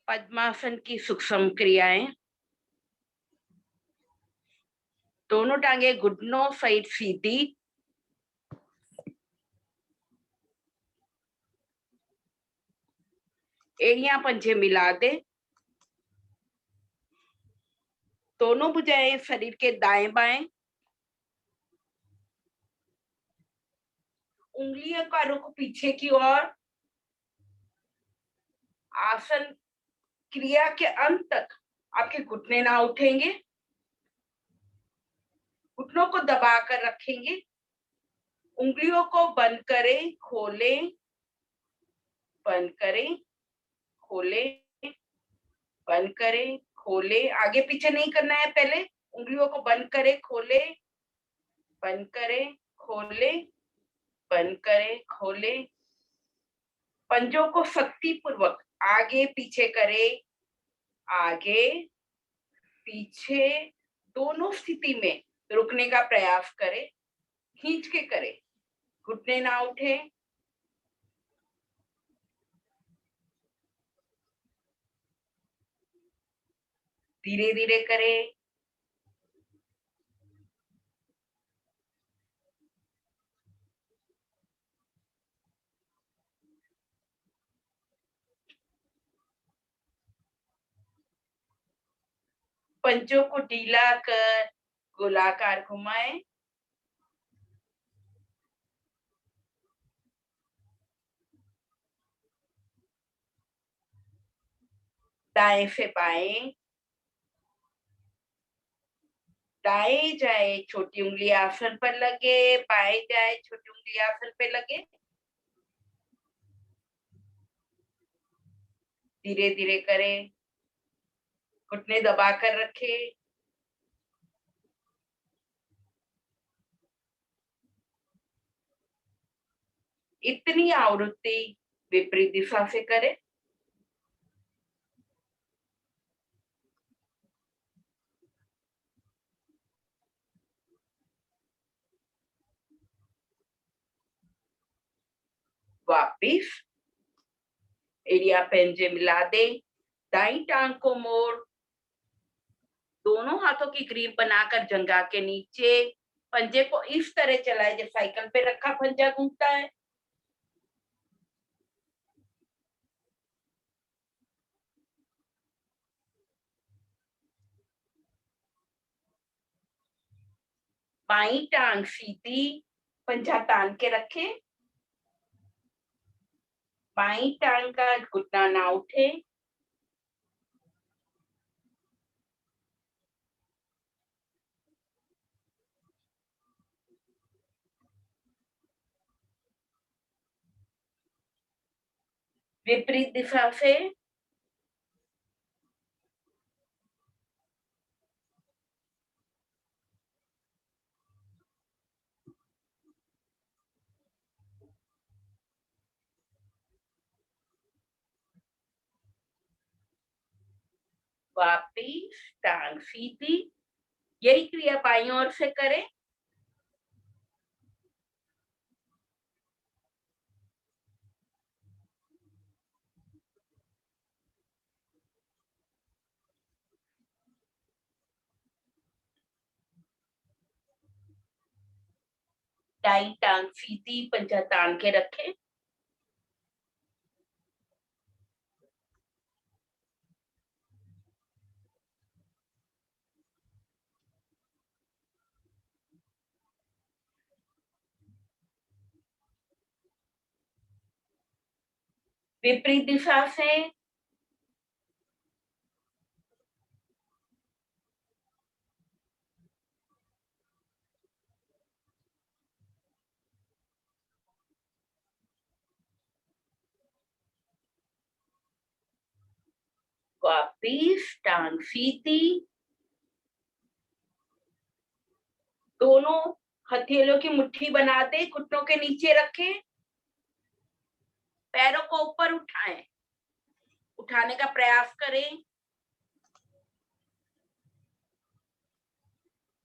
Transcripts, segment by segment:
पद्मासन की सूक्ष्म क्रियाएं। दोनों टांगे घुटनों सहित सीधी। एड़ियां पंजे मिला दे। दोनों भुजाएं शरीर के दाएं बाएं। उंगलियों का रुख पीछे की ओर। आसन क्रिया के अंत तक आपके घुटने ना उठेंगे। घुटनों को दबाकर रखेंगे। उंगलियों को बंद करें, खोलें, बंद करें, खोलें, बंद करें, खोलें। आगे पीछे नहीं करना है, पहले उंगलियों को बंद करें, खोलें, बंद करें, खोलें, बंद करें, खोलें। पंजों को शक्ति पूर्वक आगे पीछे करें, आगे पीछे दोनों स्थिति में रुकने का प्रयास करें। खींच के करें, घुटने ना उठे। धीरे धीरे करें। पंजों को ढीला कर गोलाकार घुमाएं। दाएं से बाएं, दाएं जाए छोटी उंगली आसन पर लगे, बाएं जाए छोटी उंगली आसन पे लगे। धीरे धीरे करें, घुटने दबा कर रखें। इतनी आवृत्ति विपरीत दिशा से करें। वापिस एड़िया पंजे मिला दे। दाई टांग को मोड़, दोनों हाथों की ग्रीप बनाकर जंघा के नीचे। पंजे को इस तरह चलाए जैसे साइकिल पे रखा पंजा घूमता है। बाई टांग सीधी, पंजा तान के रखें। बाई टांग का घुटना ना उठे। विपरीत दिशा से वापिस टांग सीधी। यही क्रिया बाईं ओर से करें। दाई टांग सीधी, पंजा तान के रखें। विपरीत दिशा से वापिस टांग सीधी। दोनों हथेलियों की मुट्ठी बना दे, घुटनों के नीचे रखें। पैरों को ऊपर उठाएं, उठाने का प्रयास करें।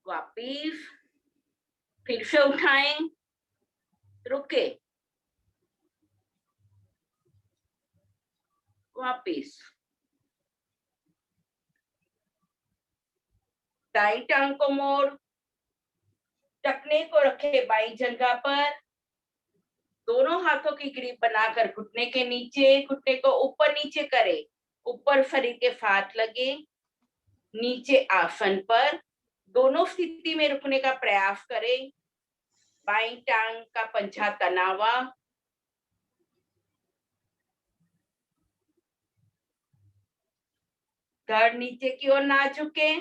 वापिस फिर से उठाएं, रुके, वापिस। दाई टांग को मोड़, टखने को रखे बाई जगह पर, दोनों हाथों की ग्रिप बनाकर घुटने के नीचे, घुटने को ऊपर नीचे करे, ऊपर शरीर के फाट लगे, नीचे आसन पर, दोनों स्थिति में रुकने का प्रयास करें। बाई टांग का पंजा तना हुआ, धड़ नीचे की ओर ना झुके,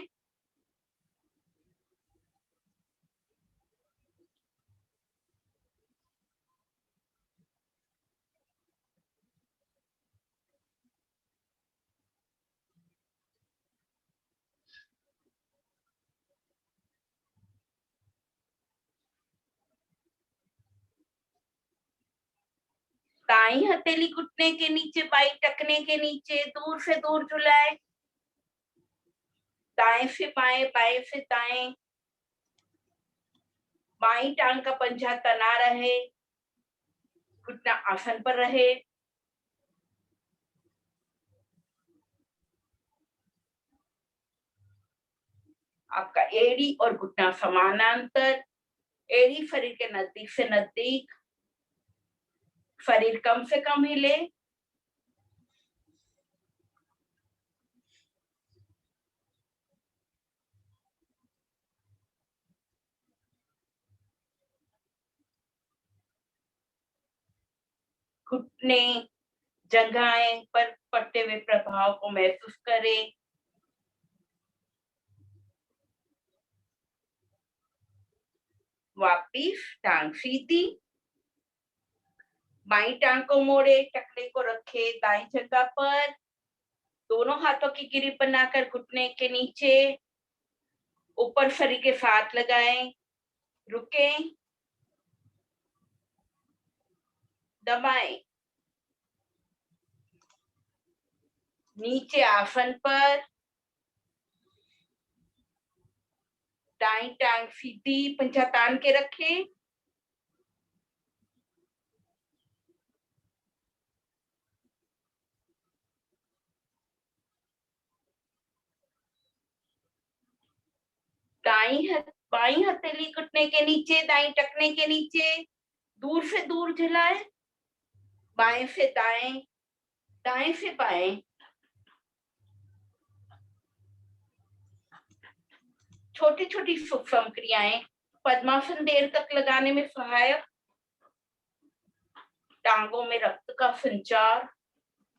दाई हथेली घुटने के नीचे, बाई टखने के नीचे, दूर से दूर झुलाए, दाएं से बाएं, बाएं से दाएं, बाई टांग का पंजा तना रहे, घुटना आसन पर रहे। आपका एड़ी और घुटना समानांतर, एड़ी शरीर के नजदीक से नजदीक, शरीर कम से कम हिले, घुटने जंघाएं पर पड़ते हुए प्रभाव को महसूस करें। वापिस टांग सीधी, बाई टांग को मोड़े, टखने को रखे दाई जगह पर, दोनों हाथों की गिरी बनाकर घुटने के नीचे, ऊपर शरीर के साथ लगाएं, रुके, दबाएं, नीचे आसन पर, दाई टांग सीधी, पंजा तान के रखें, बाई हथेली घुटने के नीचे, दाई टखने के नीचे, दूर से दूर झुलाए, बाएं से दाएं, दाएं से बाएं, छोटी छोटी सूक्ष्म क्रियाएं पद्मासन देर तक लगाने में सहायक, टांगों में रक्त का संचार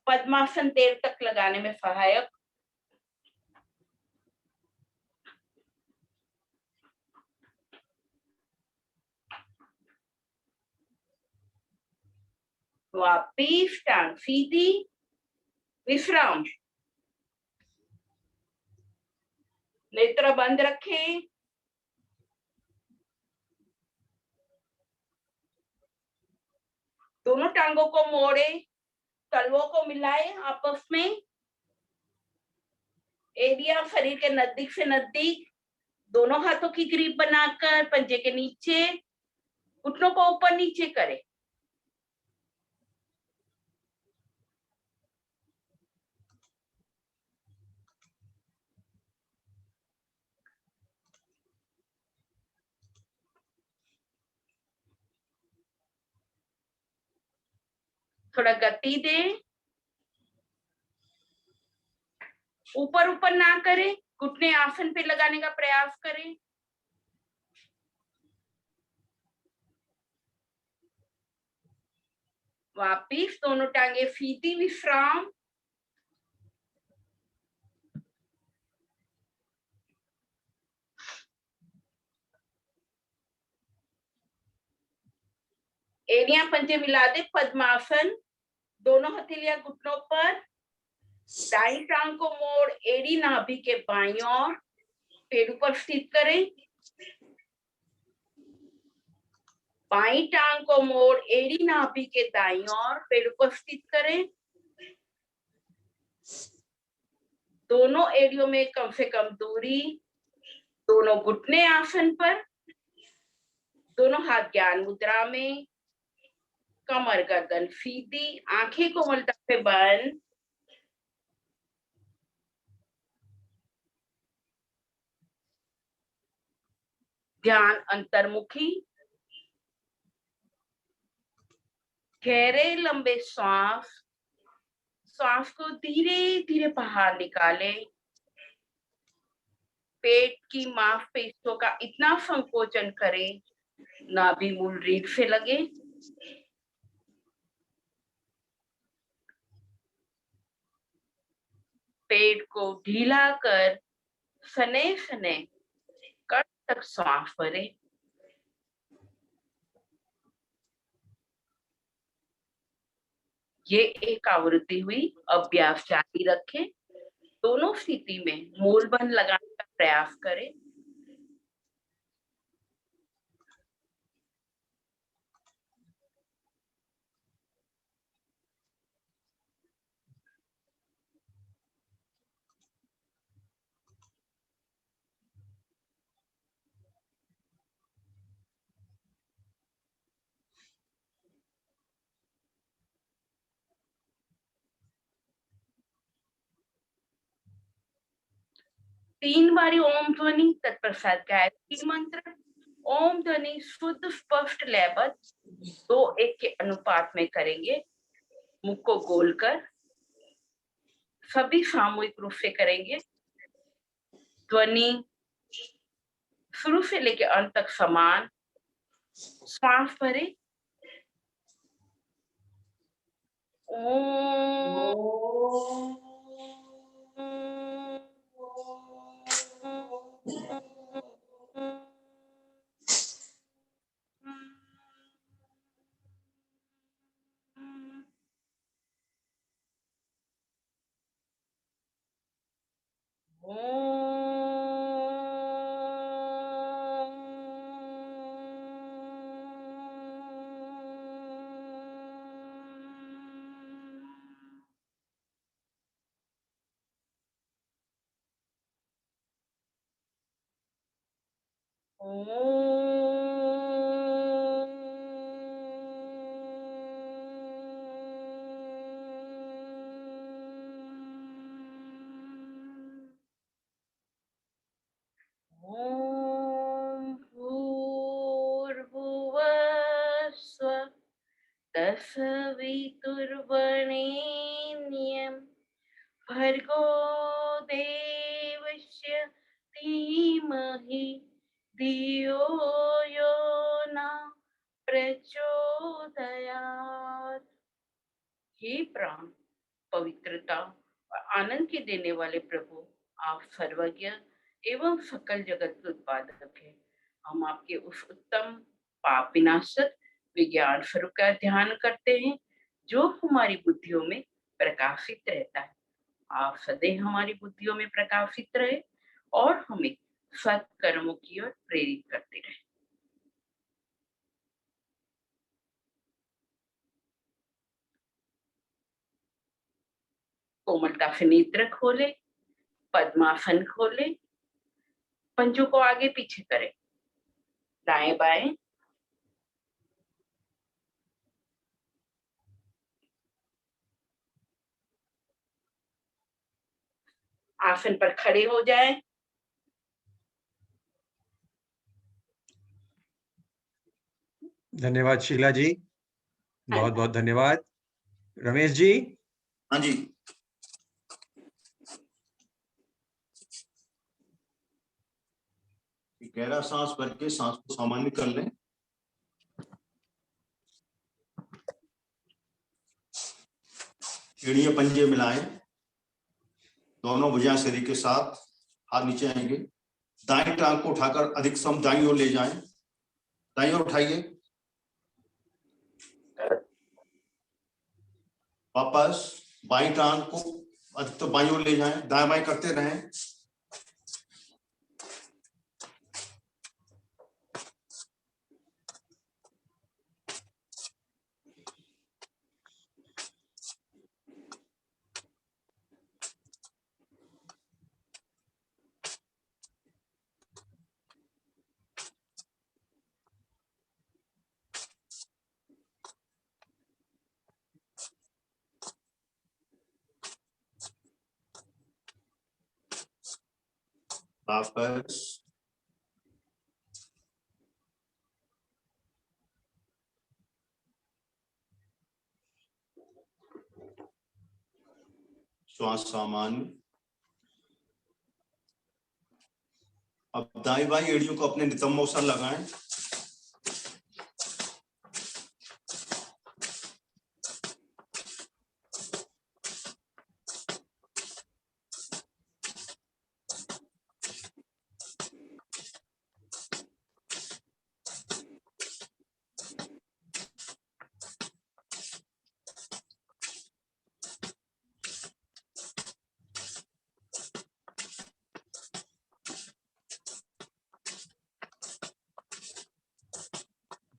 पद्मासन देर तक लगाने में सहायक। वापिस टांग सीधी, विश्राम, नेत्र बंद रखें, दोनों टांगों को मोड़े, तलवों को मिलाए आपस में, एरिया शरीर के नजदीक से नजदीक, दोनों हाथों की ग्रिप बनाकर पंजे के नीचे, घुटनों को ऊपर नीचे करें। थोड़ा गति दें, ऊपर ऊपर ना करें, घुटने आसन पे लगाने का प्रयास करें। वापिस दोनों टांगे सीधी, विश्राम, एड़ियां पंजे मिला दे, पद्मासन, दोनों हथेलियां घुटनों पर, दाई टांग को मोड़ एड़ी नाभि के बाईं ओर पेड़ पर स्थित करें, बाई टांग को मोड़ एड़ी नाभि के दाईं ओर पेड़ पर स्थित करें, दोनों एड़ियों में कम से कम दूरी, दोनों घुटने आसन पर, दोनों हाथ ज्ञान मुद्रा में, कमर गर्दन सीधी, आंखें कोमलता से बंद, ध्यान अंतर्मुखी, गहरे लंबे श्वास, श्वास को धीरे धीरे बाहर निकाले। पेट की मांसपेशियों का इतना संकोचन करें नाभि मूल रीढ़ से लगे। पेट को ढीला कर सने सने कट तक श्वास भरे। ये एक आवृत्ति हुई। अभ्यास जारी रखें। दोनों स्थिति में मूल बंध लगाने का प्रयास करें। तीन बारी ओम ध्वनि तत्पश्चात गायत्री मंत्र। ओम ध्वनि शुद्ध स्पष्ट लयबद्ध 2:1 के अनुपात में करेंगे। मुख को गोल कर सभी सामूहिक रूप से करेंगे। ध्वनि शुरू से लेकर अंत तक समान। श्वास भरे। तत्सवितुर्वरेण्यं भर्गो देवस्य धीमहि धियो यो न प्रचोदयात्। हे प्राण, पवित्रता और आनंद के देने वाले प्रभु, आप सर्वज्ञ एवं सकल जगत के उत्पादक हैं। हम आपके उस उत्तम पाप विनाशक विज्ञान स्वरूप का ध्यान करते हैं जो हमारी बुद्धियों में प्रकाशित रहता है। आप सदैव हमारी बुद्धियों में प्रकाशित रहे और हमें सत्कर्मों की ओर प्रेरित करते रहे। कोमलता से नेत्र खोले, पद्मासन खोले, पंजों को आगे पीछे करें, दाएं बाएं। आसन पर खड़े हो जाएं। धन्यवाद शीला जी, बहुत बहुत धन्यवाद। रमेश जी। हाँ जी, गहरा सांस भर के सांस को सामान्य कर लें। एड़ियां पंजे मिलाएं, दोनों भुजाएं शरीर के साथ, हाथ नीचे आएंगे। दाएं टांग को उठाकर अधिकतम दाईं ओर ले जाएं। दाईं ओर उठाइए, वापस बाईं टांग को अधिकतम बाईं ओर ले जाएं। दाएं बाएं करते रहें। वापस श्वास सामान्य। अब दाई बाई एड़ियों को अपने नितंबों से लगाएं।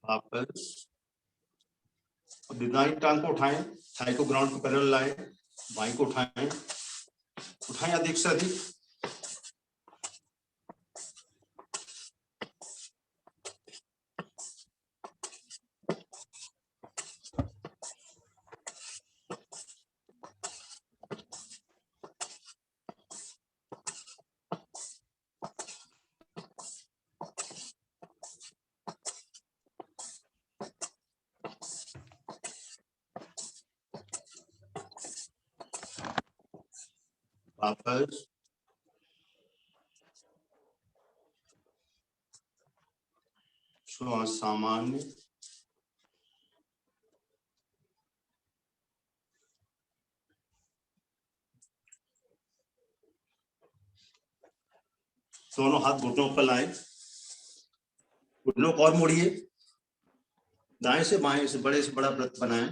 वापस दाई टांग को उठाएं, थाई को ग्राउंड को पैरेलल लाएं, बाई को उठाएं, उठाएं अधिक से अधिक। वापस श्वास सामान्य। दोनों हाथ घुटनों पर लाएं, घुटनों को और मोड़िए, दाएं से बाएं से बड़ा वृत्त बनाएं।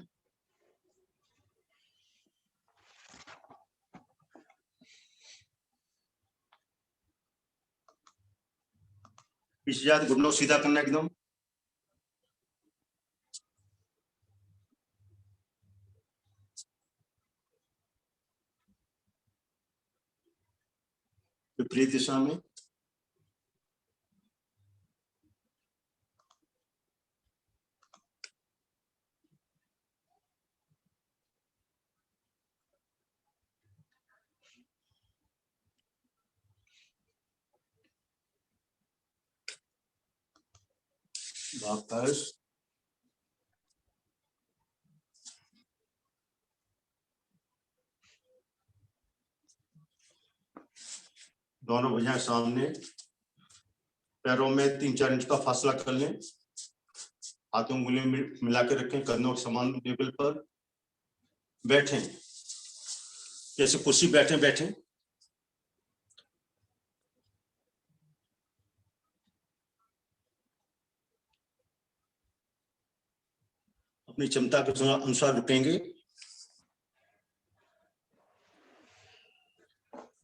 पीछे जाते घुटनों सीधा करना एकदम। विपरीत दिशा में। वापस दोनों भुजाएं सामने, पैरों में 3-4 इंच का फासला कर लें, हाथों उंगलियां मिला के रखें, कंधों के समान लेवल पर बैठें, जैसे कुर्सी बैठे बैठे। अपनी क्षमता के अनुसार रुकेंगे।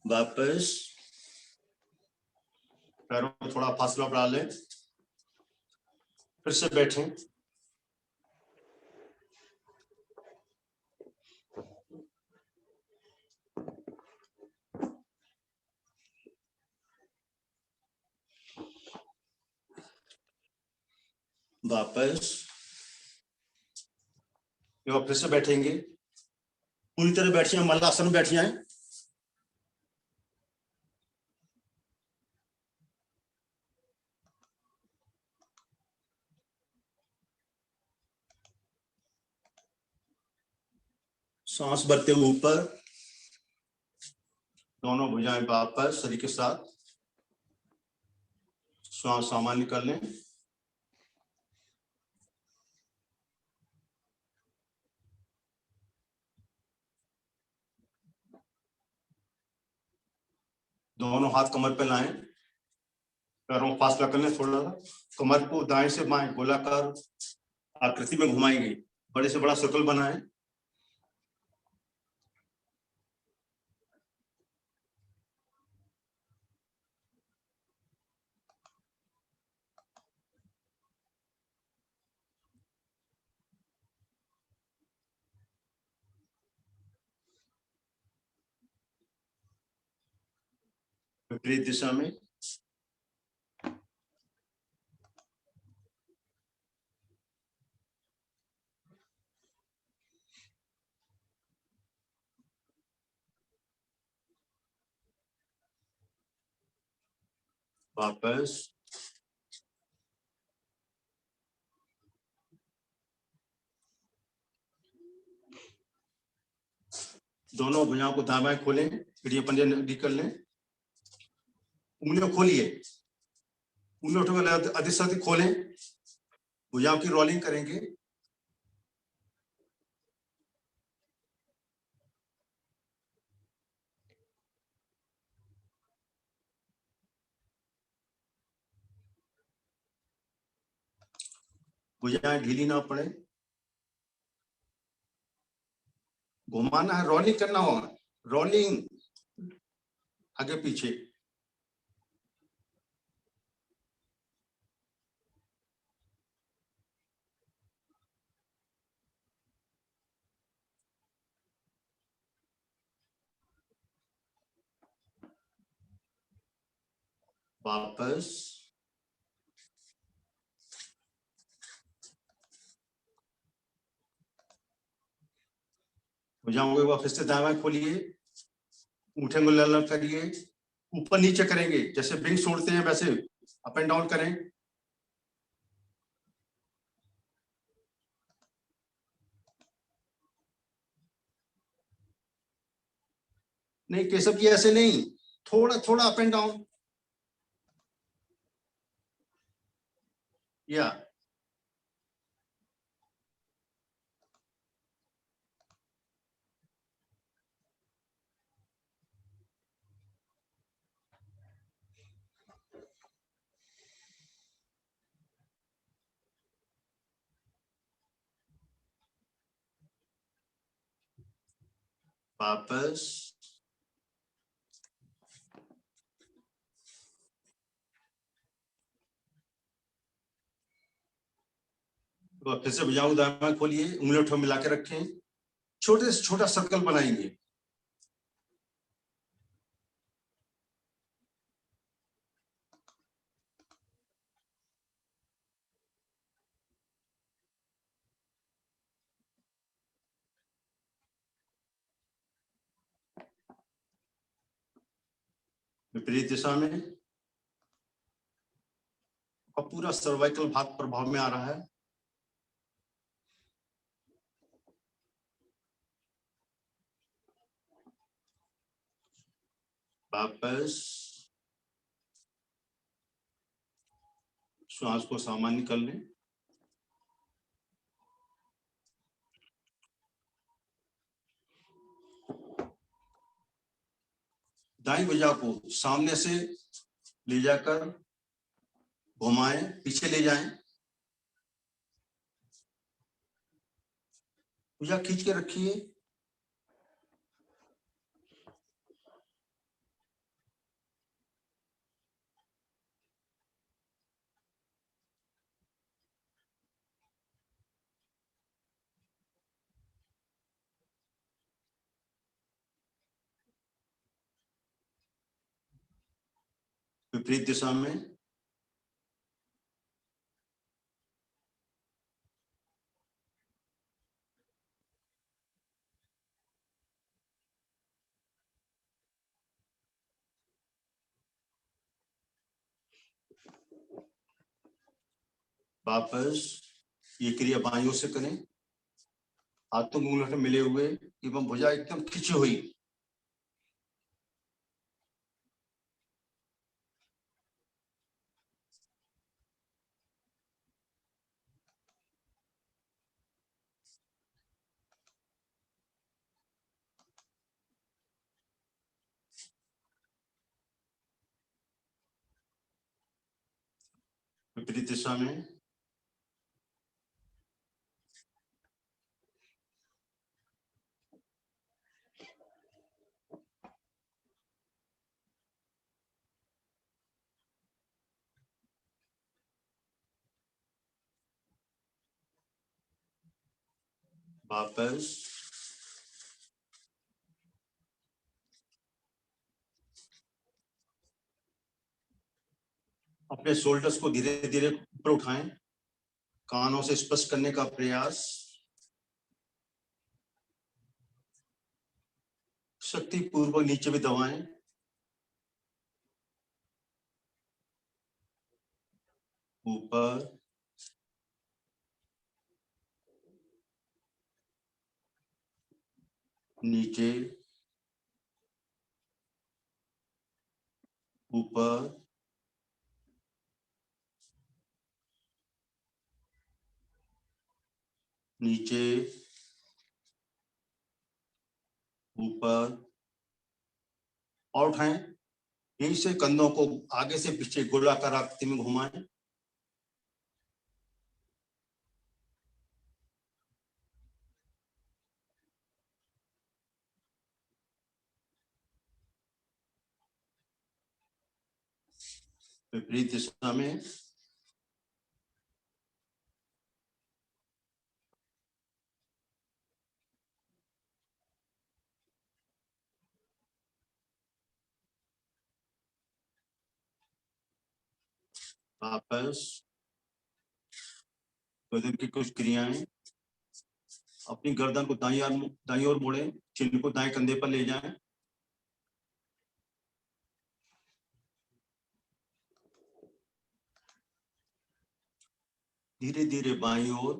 वापस पैरों में थोड़ा फासला बढ़ा लें, फिर से बैठें। वापस फिर से बैठेंगे, पूरी तरह बैठिए, मल्लासन में बैठ जाएं। सांस भरते हुए ऊपर, दोनों भुजाएं वापस शरीर के साथ, श्वास सामान्य कर लें। दोनों हाथ कमर पे लाएं, पैरों फासला कर लें थोड़ा, कमर को दाएं से बाएं गोलाकार आकृति में घुमाएंगे, बड़े से बड़ा सर्कल बनाएं। विपरीत दिशा में। वापस दोनों भुजाओं को दाएं बाएं खोलें, फिर ये पंजे नजदीक कर लें, उंगलियों खोलिए, उंगलियों उठाकर अधिक से अधिक खोलें, भुजाओं की रोलिंग करेंगे। भुजाएं ढीली ना पड़े, घुमाना है, रोलिंग करना होगा, रोलिंग आगे पीछे। वापस, भुजाओं को वापस से दाएं बाएं खोलिए, अंगूठे को लाल करिए, ऊपर नीचे करेंगे, जैसे विंग्स उड़ते हैं वैसे अप एंड डाउन करें। नहीं केशव जी ऐसे नहीं, थोड़ा थोड़ा अप एंड डाउन, या वापस, तो फिर से भुजाओं को दाएं बाएं खोलिए, उंगलियों को मिला के रखें, छोटे से छोटा सर्कल बनाएंगे। विपरीत दिशा में, और पूरा सर्वाइकल भाग प्रभाव में आ रहा है। वापस, श्वास को सामान्य कर लें। दाई भुजा को सामने से ले जाकर घुमाएं, पीछे ले जाएं, भुजा खींच के रखिए। विपरीत दिशा में, वापस, ये क्रिया बाइयों से करें, हाथों उंगलियों से मिले हुए एवं भुजा एकदम खिंची हुई। विपरीत दिशा में, वापस, अपने शोल्डर्स को धीरे धीरे ऊपर उठाएं, कानों से स्पर्श करने का प्रयास, शक्ति पूर्वक नीचे भी दबाएं, ऊपर, नीचे, ऊपर, नीचे, ऊपर और उठाएं। यहीं से कंधों को आगे से पीछे गोलाकार आकृति में घुमाएं। विपरीत दिशा में वापस गर्दन की कुछ क्रियाएं। अपनी गर्दन को दाईं ओर मोड़ें, चिन्ह को दाएं कंधे पर ले जाएं। धीरे धीरे बाईं ओर,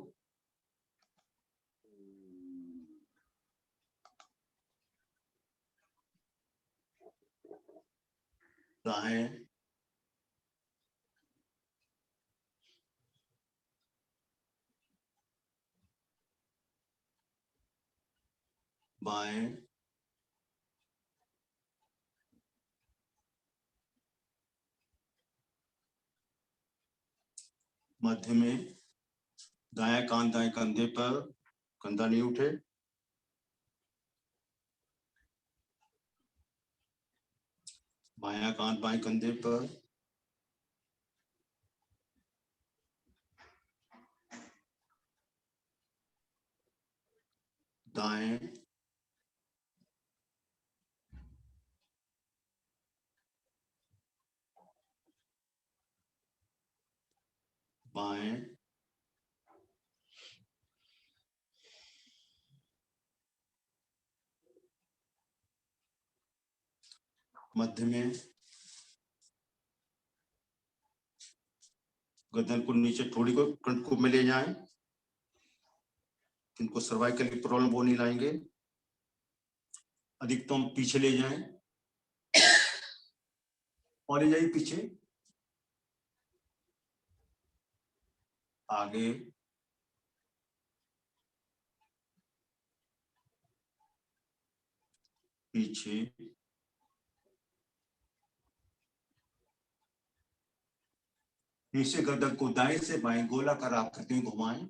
दाएं, बाएं, मध्य में। दायां कान दाएं कंधे पर, कंधा नहीं उठे। बायां कान बाएं कंधे पर, दाएं, बाएं, मध्य में। गर्दन को नीचे, थोड़ी को कंठ में ले जाएं। इनको सर्वाइकल की प्रॉब्लम वो नहीं लाएंगे। अधिकतम पीछे ले जाएं और ले जाइए पीछे, आगे, पीछे, नीचे। गर्दन को दाएं से बाएं गोलाकार आकृति में घुमाएं।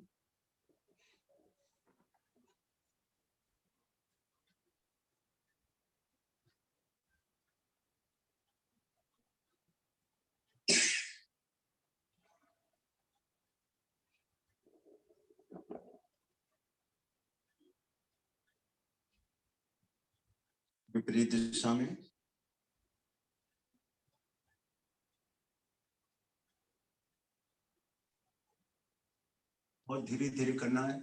विपरीत दिशा में। और धीरे धीरे करना है,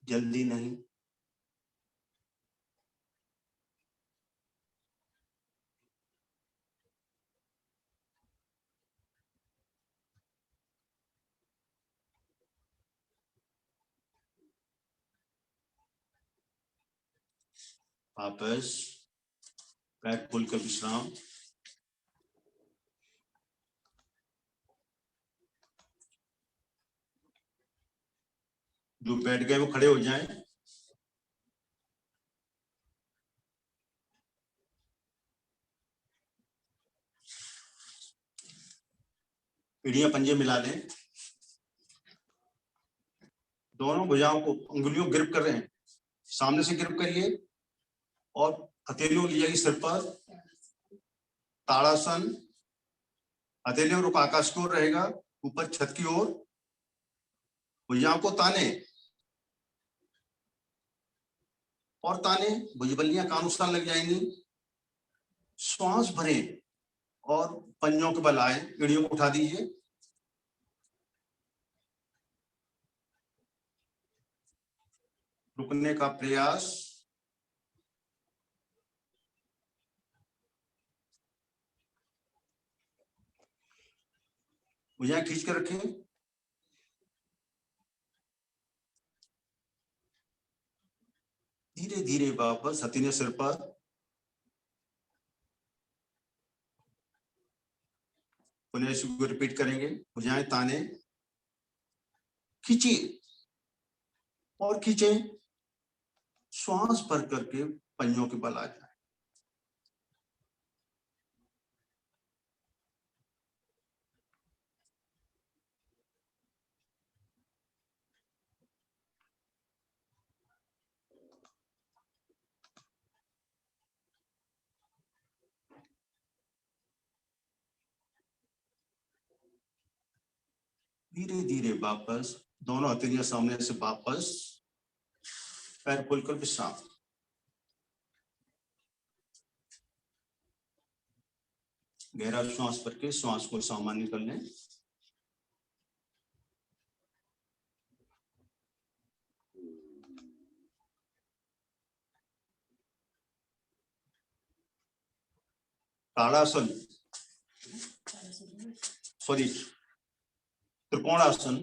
जल्दी नहीं। वापस पैर खोल कर विश्राम। जो बैठ गए वो खड़े हो जाएं। एड़ियां पंजे मिला दें। दोनों भुजाओं को, उंगलियों ग्रिप कर रहे हैं, सामने से ग्रिप करिए और हथेलियों ले जाइए सिर पर। ताड़ासन। हथेलियों रुख आकाश की ओर रहेगा, ऊपर छत की ओर। भुजाओं को ताने और ताने, भुजबल्लियां कानुसार लग जाएंगी। श्वास भरें और पंजों के बल आए, एड़ियों को उठा दीजिए। रुकने का प्रयास। भुजाएं खींच कर रखें। धीरे धीरे वापस हथेलियां सिर पर। पुनः इसको रिपीट करेंगे। भुजाएं ताने, खींचिए और खींचे, श्वास भर करके पंजों के बल आ जाए। धीरे धीरे वापस, दोनों हथेलियां सामने से वापस, पैर खोलकर विश्राम। गहरा श्वास भर के श्वास को सामान्य कर लें। ताड़ासन, सॉरी त्रिकोणासन,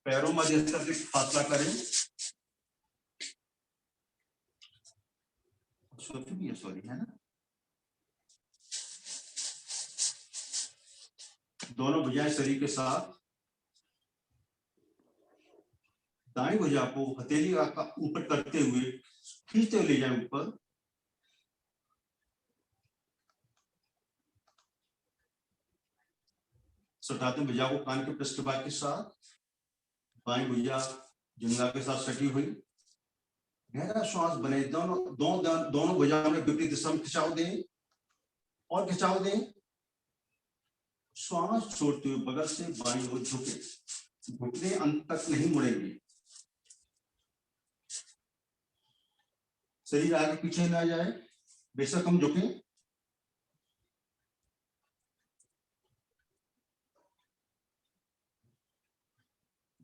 पैरों मध्य से फासला करें। सॉरी है ना। दोनों भुजाएं शरीर के साथ, दाएं भुजा को हथेली का ऊपर करते हुए खींचते हुए ले जाएं ऊपर। सटाते भुजा को कान के पृष्ठभाग के साथ, बाएं भुजा जंघा के साथ सटी हुई। गहरा श्वास बने, दोनों भुजाओं में विपरीत दिशा में खिंचाव दें और खिंचाव दें। श्वास छोड़ते हुए बगल से बाईं ओर झुके, घुटने अंत तक नहीं मुड़ेंगे। शरीर आगे पीछे ना जाए, बेशक हम झुके।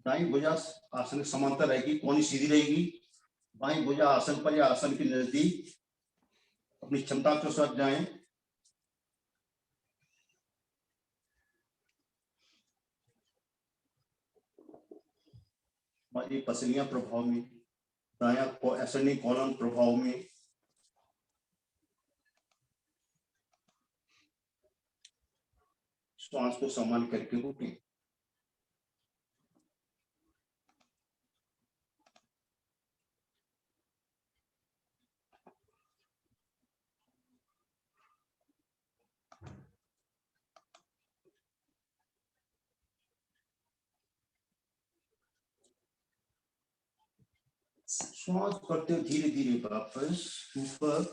दाईं भुजा आसन के समांतर रहेगी, कोहनी सीधी रहेगी। बाईं भुजा आसन पर या आसन के नजदीक अपनी क्षमता के साथ जाएं। बाईं पसलियां प्रभाव में, दायां एसेंडिंग कॉलम प्रभाव में। श्वास को सामान्य करके रोकें। श्वास करते धीरे धीरे वापस ऊपर,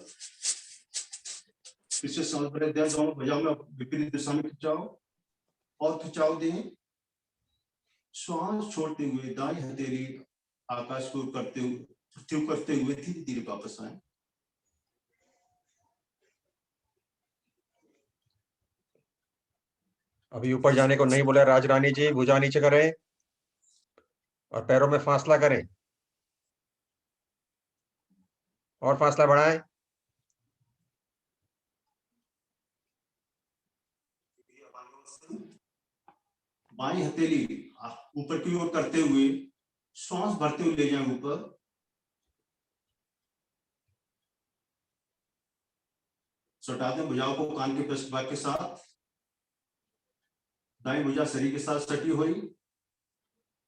पीछे सांस भरे, दोनों भुजाओं में विपरीत दिशा में खिंचाओ और खिंचाव दें। श्वास छोड़ते हुए दाईं हथेली आकाश को करते हुए धीरे धीरे वापस आए। अभी ऊपर जाने को नहीं बोला राजरानी जी, भुजा नीचे करें और पैरों में फासला करें और फासला बढ़ाएं। बाईं हथेली ऊपर की ओर करते हुए श्वास भरते हुए ले जाएं ऊपर। सटाते भुजाओं को कान के पृष्ठभाग के साथ, दाईं भुजा शरीर के साथ सटी हुई।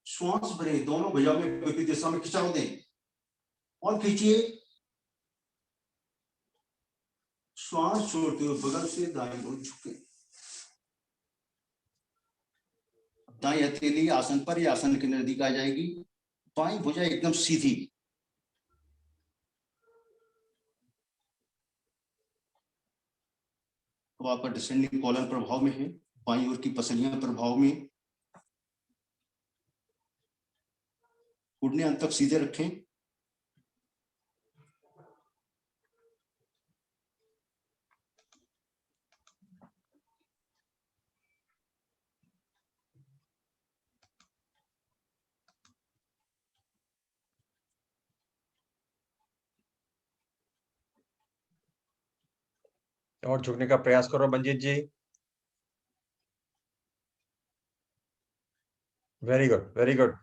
श्वास भरे, दोनों भुजाओं में विपरीत दिशा में खिंचाव दें और खींचिए। श्वास छोड़ते हुए बगल से दाईं ओर झुके। दाईं हथेली आसन पर या आसन के नजदीक आ जाएगी। बाईं भुजा एकदम सीधी। तो आपका डिसेंडिंग कॉलम प्रभाव में है, बाईं ओर की पसलियां प्रभाव में। घुटने अंत तक सीधे रखें। और झुकने का प्रयास करो Manjeet ji. Very good, very good,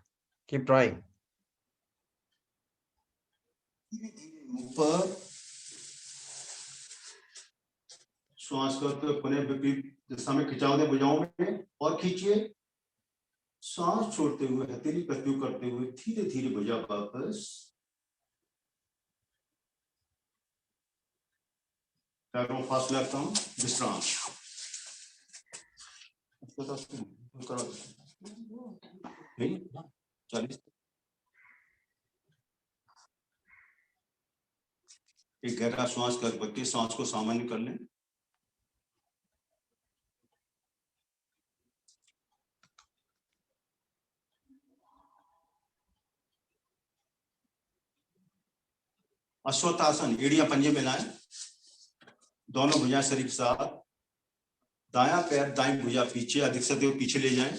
keep trying. ऊपर श्वास करते हुए पुनः विपरीत दिशा में खिंचाव दें भुजाओं में और खींचिए। सांस छोड़ते हुए हथेली पृथ्वी करते हुए धीरे धीरे भुजा वापस। पैरों फासला कम, विश्राम। नहीं 40। एक गहरा श्वास करके सांस को सामान्य कर लें। अश्वत्थासन, एड़ियां पंजे मिलाएं, दोनों भुजाएं शरीर के साथ, दायां पैर दाईं भुजा पीछे, अधिक से पीछे ले जाएं।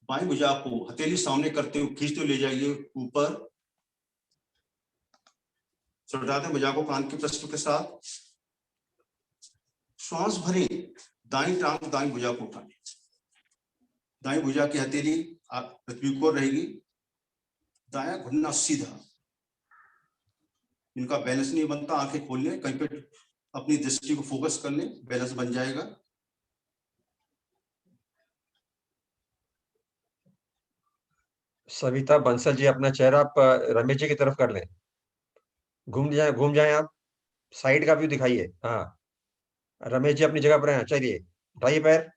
बाईं भुजा को हथेली सामने करते हुए खींचते ले जाइए ऊपर। चढ़ाते भुजा को कान के पृष्ठ के साथ। श्वास भरें, दाईं टांग दाईं भुजा को उठाएं। दाईं भुजा की हथेली पृथ्वी को रहेगी, दायां घुटना सीधा। इनका बैलेंस नहीं बनता, आंखें खोल लें, कहीं पे अपनी दृष्टि को फोकस कर लें, बैलेंस बन जाएगा। सविता बंसल जी, अपना चेहरा आप रमेश जी की तरफ कर लें। घूम जाए आप, साइड का व्यू दिखाइए। हाँ, रमेश जी अपनी जगह पर हैं। चलिए, उठाइए पैर,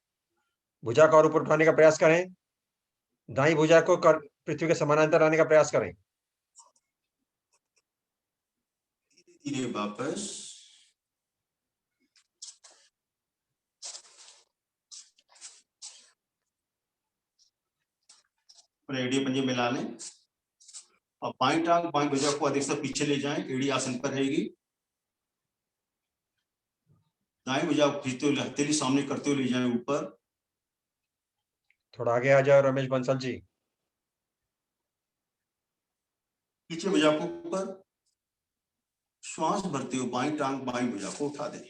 भुजा को और ऊपर उठाने का प्रयास करें। दाई भुजा को पृथ्वी के समानांतर लाने का प्रयास करें। धीरे वापस। एड़ी पंजे मिला लें। अब बाईं टांग बाईं भुजा को अधिक से पीछे ले जाएं, एड़ी आसन पर रहेगी। दाईं भुजा को खींचते हुए हथेली सामने करते हुए ले जाएं ऊपर। थोड़ा आगे आ जाओ रमेश बंसल जी। पीछे भुजा को ऊपर। श्वास भरते हुए बाईं टांग बाईं भुजा को उठा दें।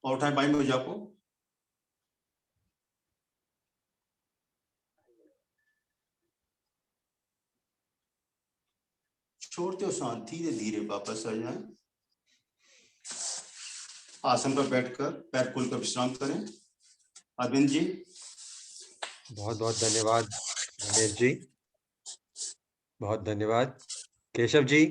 और उठाएं बाईं भुजा को। छोड़ते हो सांस, धीरे धीरे वापस आ जाएं। आसन पर बैठकर पैर खोलकर विश्राम करें। अरविंद जी, बहुत बहुत धन्यवाद रमेश जी, बहुत धन्यवाद। केशव जी,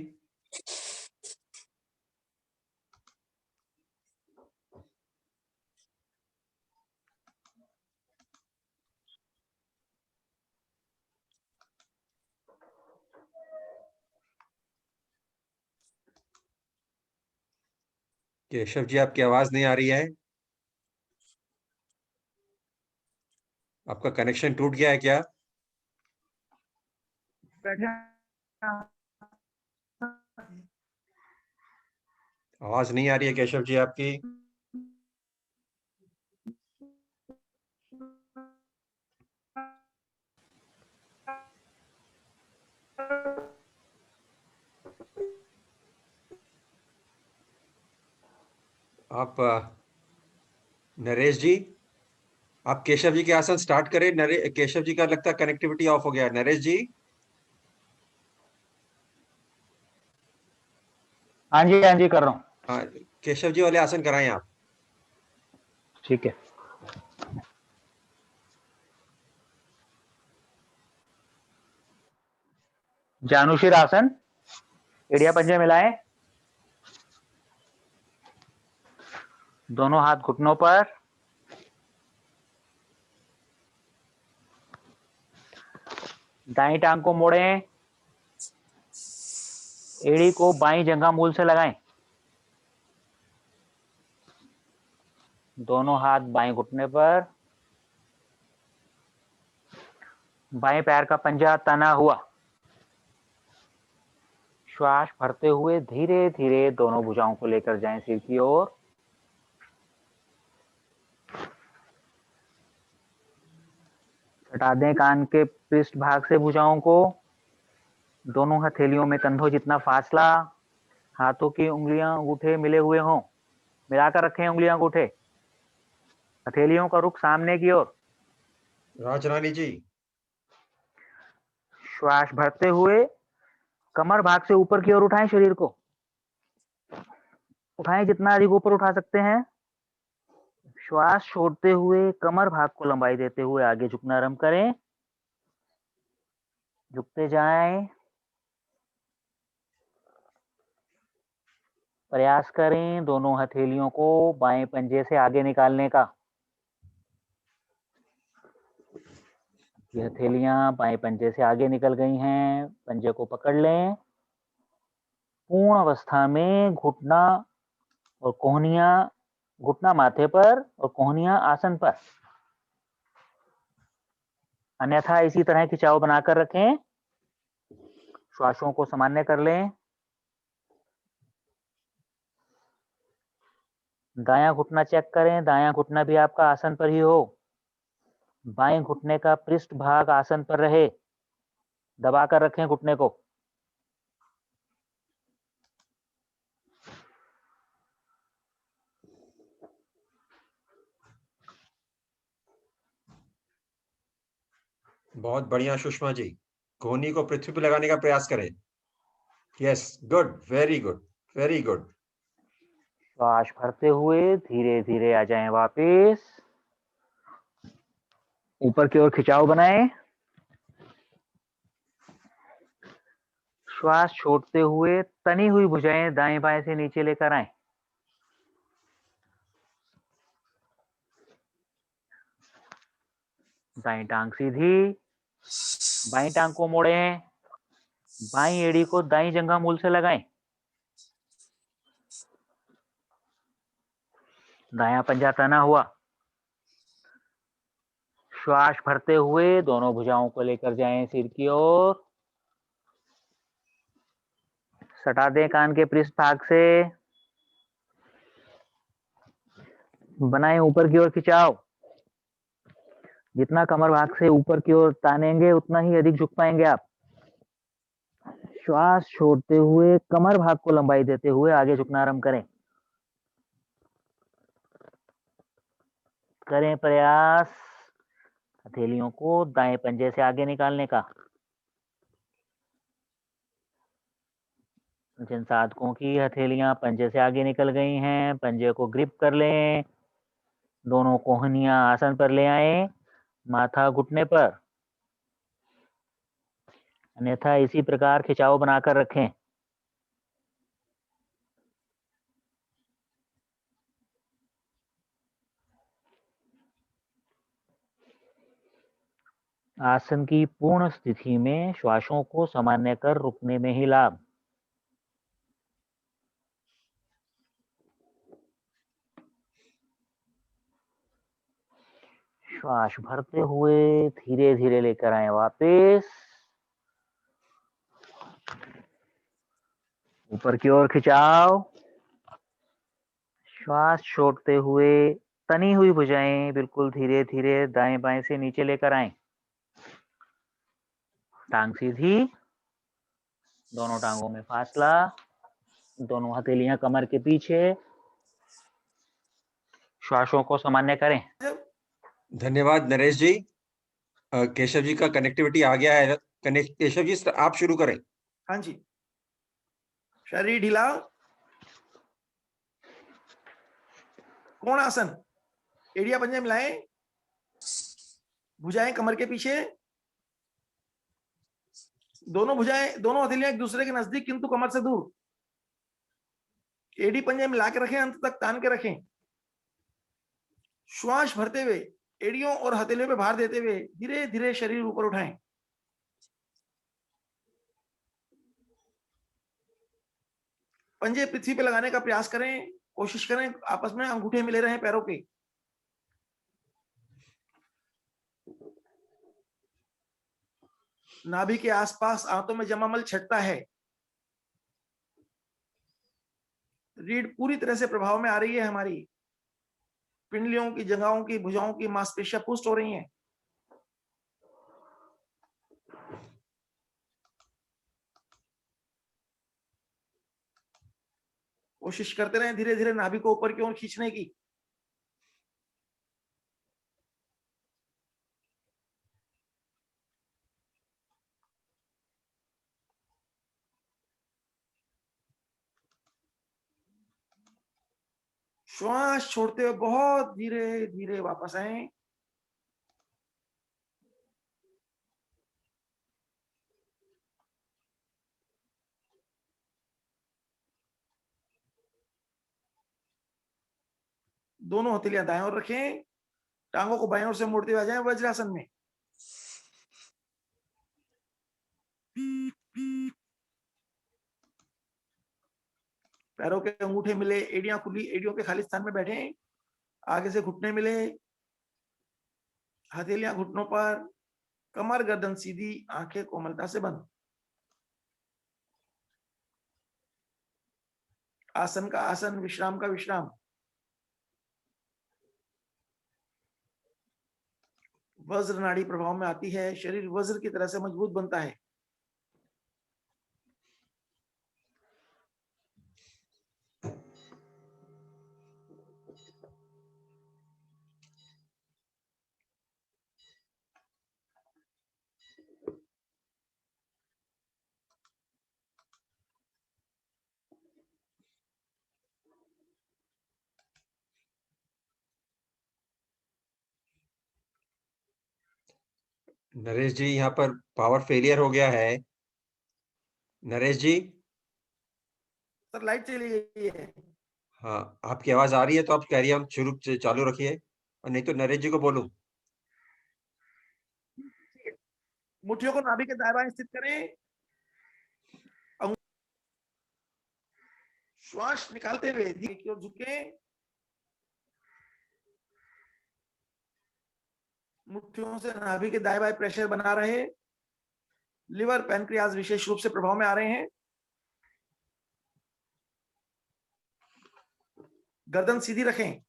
केशव जी आपकी आवाज नहीं आ रही है। आपका कनेक्शन टूट गया है क्या? आवाज नहीं आ रही है केशव जी आपकी। आप नरेश जी, आप केशव जी के आसन स्टार्ट करें। केशव जी का लगता है कनेक्टिविटी ऑफ हो गया। नरेश जी, हाँ जी कर रहा हूँ। हाँ, केशव जी वाले आसन कराएं आप। ठीक है। जानुशीर आसन, एड़िया पंजे मिलाएं, दोनों हाथ घुटनों पर, दाईं टांग को मोड़ें, एड़ी को बाईं जंघा मूल से लगाएं, दोनों हाथ बाएं घुटने पर, बाएं पैर का पंजा तना हुआ। श्वास भरते हुए धीरे धीरे दोनों भुजाओं को लेकर जाएं सिर की ओर। हटा दें कान के पृष्ठ भाग से भुजाओं को। दोनों हथेलियों में कंधों जितना फासला, हाथों की उंगलियां अंगूठे मिले हुए हों, मिलाकर रखें उंगलियां अंगूठे, हथेलियों का रुख सामने की ओर। राजरानी जी, श्वास भरते हुए कमर भाग से ऊपर की ओर उठाएं, शरीर को उठाएं, जितना अधिक ऊपर उठा सकते हैं। श्वास छोड़ते हुए कमर भाग को लंबाई देते हुए आगे झुकना आरंभ करें, झुकते जाएं। प्रयास करें दोनों हथेलियों को बाएं पंजे से आगे निकालने का। ये हथेलियां बाएं पंजे से आगे निकल गई हैं, पंजे को पकड़ लें। पूर्ण अवस्था में घुटना और कोहनियां, घुटना माथे पर और कोहनियां आसन पर, अन्यथा इसी तरह खिंचाव बनाकर रखें। श्वासों को सामान्य कर लें। दायां घुटना चेक करें, दायां घुटना भी आपका आसन पर ही हो। बाएं घुटने का पृष्ठ भाग आसन पर रहे, दबाकर रखें घुटने को। बहुत बढ़िया सुषमा जी, कोहनी को पृथ्वी पर लगाने का प्रयास करें। Yes, good, very good, very good. श्वास भरते हुए धीरे धीरे आ जाएं वापस, ऊपर की ओर खिंचाव बनाएं। श्वास छोड़ते हुए तनी हुई भुजाएं दाएं बाएं से नीचे लेकर आएं। दाएं टांग सीधी, बाएं टांग को मोड़ें, बाएं एड़ी को दाएं जंघा मूल से लगाएं। दायां पंजा तना हुआ। श्वास भरते हुए दोनों भुजाओं को लेकर जाएं सिर की ओर, सटा दें कान के पृष्ठ भाग से, बनाएं ऊपर की ओर खिंचाव। जितना कमर भाग से ऊपर की ओर तानेंगे उतना ही अधिक झुक पाएंगे आप। श्वास छोड़ते हुए कमर भाग को लंबाई देते हुए आगे झुकना आरंभ करें। करें प्रयास हथेलियों को दाएं पंजे से आगे निकालने का। जिन साधकों की हथेलियां पंजे से आगे निकल गई हैं, पंजे को ग्रिप कर लें, दोनों कोहनियां आसन पर ले आएं, माथा घुटने पर, अन्यथा इसी प्रकार खिंचाव बनाकर रखें। आसन की पूर्ण स्थिति में श्वासों को सामान्य कर रुकने में ही लाभ। श्वास भरते हुए धीरे धीरे लेकर आए वापस, ऊपर की ओर खिंचाव। श्वास छोड़ते हुए तनी हुई भुजाएं बिल्कुल धीरे धीरे दाएं बाएं से नीचे लेकर आएं। टांग सीधी, दोनों टांगों में फासला, दोनों हथेलियां कमर के पीछे। श्वासों को सामान्य करें। धन्यवाद नरेश जी। केशव जी का कनेक्टिविटी आ गया है। केशव जी आप शुरू करें। हाँ जी, शरीर ढीला, कोण आसन, एड़िया पंजे मिलाएं, भुजाएं कमर के पीछे, दोनों भुजाएं, दोनों हथेलियां एक दूसरे के नजदीक किंतु कमर से दूर, एड़ी पंजे मिला के रखें, अंत तक तान के रखें। श्वास भरते हुए एड़ियों और हथेलियों पे भार देते हुए धीरे धीरे शरीर ऊपर उठाएं। पंजे पृथ्वी पे लगाने का प्रयास करें, कोशिश करें आपस में अंगूठे मिले रहें पैरों के। नाभि के आसपास आंतों में जमा मल छटता है। रीढ़ पूरी तरह से प्रभाव में आ रही है हमारी। पिंडलियों की जगहों की भुजाओं की मांसपेशियां पुष्ट हो रही हैं। कोशिश करते रहें धीरे धीरे नाभि को ऊपर की ओर खींचने की। श्वास छोड़ते हुए बहुत धीरे धीरे वापस आए। दोनों हथेलियां दाएं ओर रखें, टांगों को बाएं ओर से मोड़ते हुए आ जाएं वज्रासन में। पैरों के अंगूठे मिले, एड़ियां खुली, एड़ियों के खाली स्थान में बैठे, आगे से घुटने मिले, हथेलियां घुटनों पर, कमर गर्दन सीधी, आंखें कोमलता से बंद। आसन का आसन, विश्राम का विश्राम। वज्र नाड़ी प्रभाव में आती है, शरीर वज्र की तरह से मजबूत बनता है। नरेश जी यहाँ पर पावर फेलियर हो गया है। नरेश जी, सर लाइट चली गई है। हाँ आपकी आवाज आ रही है तो आप कैरी ऑन शुरू से चालू रखिए, और नहीं तो नरेश जी को बोलूं। मुट्ठियों को नाभि के दाएं बाएं स्थित करें। श्वास निकालते हुए धीरे की ओर झुके। मुट्ठियों से नाभि के दाएं बाएं प्रेशर बना रहे। लिवर पैनक्रियाज विशेष रूप से प्रभाव में आ रहे हैं। गर्दन सीधी रखें।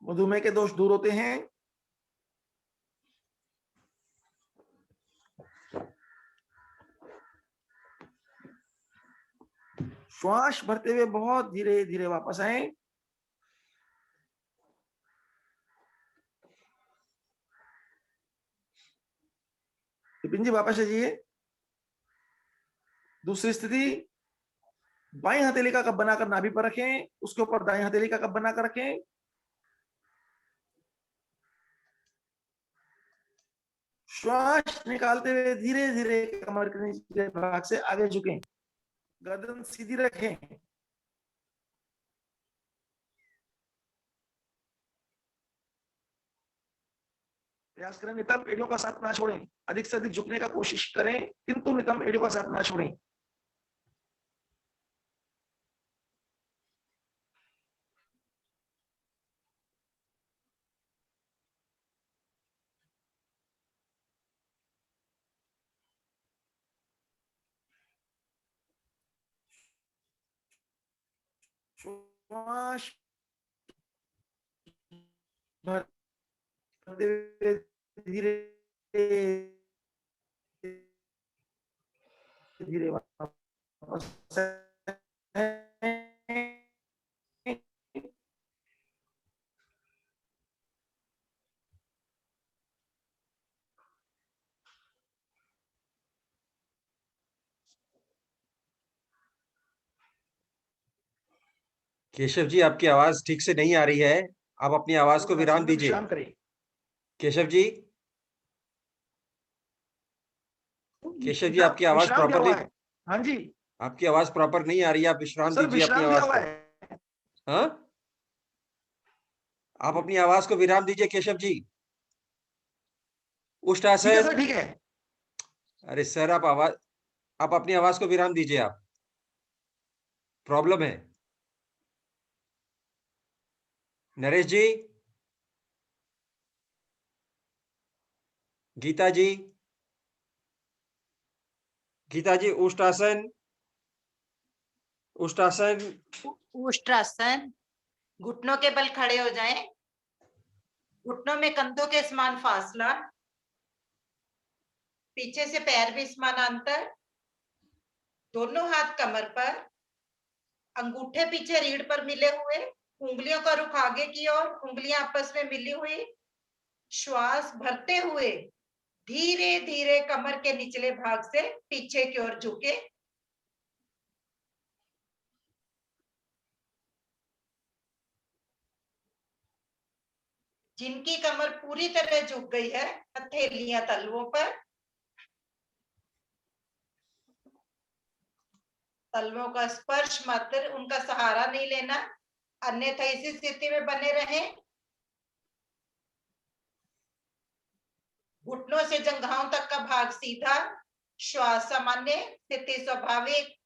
मधुमेह के दोष दूर होते हैं। श्वास भरते हुए बहुत धीरे धीरे वापस आए। विपिन जी वापस आ जाइए। दूसरी स्थिति, बाएं हथेली का कप बनाकर नाभि पर रखें, उसके ऊपर दाएं हथेली का कप बनाकर रखें। श्वास निकालते हुए धीरे धीरे कमर के नीचे भाग से आगे झुकें। गर्दन सीधी रखें। प्रयास करें नितंब एड़ियों का साथ ना छोड़ें। अधिक से अधिक झुकने का कोशिश करें, किंतु नितंब एड़ियों का साथ ना छोड़ें। श्वास भरते हुए धीरे धीरे वापस केशव जी, आपकी आवाज ठीक से नहीं आ रही है, आप अपनी आवाज को विराम दीजिए। विश्राम करें। केशव जी, केशव जी, आपकी आवाज विश्राम दिया प्रॉपर हुआ नहीं, है। हाँ जी आपकी आवाज प्रॉपर नहीं आ रही है, आप विश्राम सर, दीजिए अपनी विश्राम दिया आवाज हुआ को। है। हाँ, आप अपनी आवाज को विराम दीजिए केशव जी। ठीक है उष्टासन। सर, ठीक है। अरे सर, आप अपनी आवाज को विराम दीजिए, आप प्रॉब्लम है। नरेश जी, गीता जी, गीता जी, उष्टासन, उष्टासन। उष्ट्रासन। घुटनों के बल खड़े हो जाएं। घुटनों में कंधों के समान फासला, पीछे से पैर भी समानांतर, दोनों हाथ कमर पर, अंगूठे पीछे रीढ़ पर मिले हुए, उंगलियों का रुख आगे की ओर, उंगलियां आपस में मिली हुई। श्वास भरते हुए धीरे धीरे कमर के निचले भाग से पीछे की ओर झुके। जिनकी कमर पूरी तरह झुक गई है, हथेलियां तलवों पर, तलवों का स्पर्श मात्र, उनका सहारा नहीं लेना, अन्यथा इसी स्थिति में बने रहें। घुटनों से जंघाओं तक का भाग सीधा, श्वास सामान्य, स्थिति स्वाभाविक।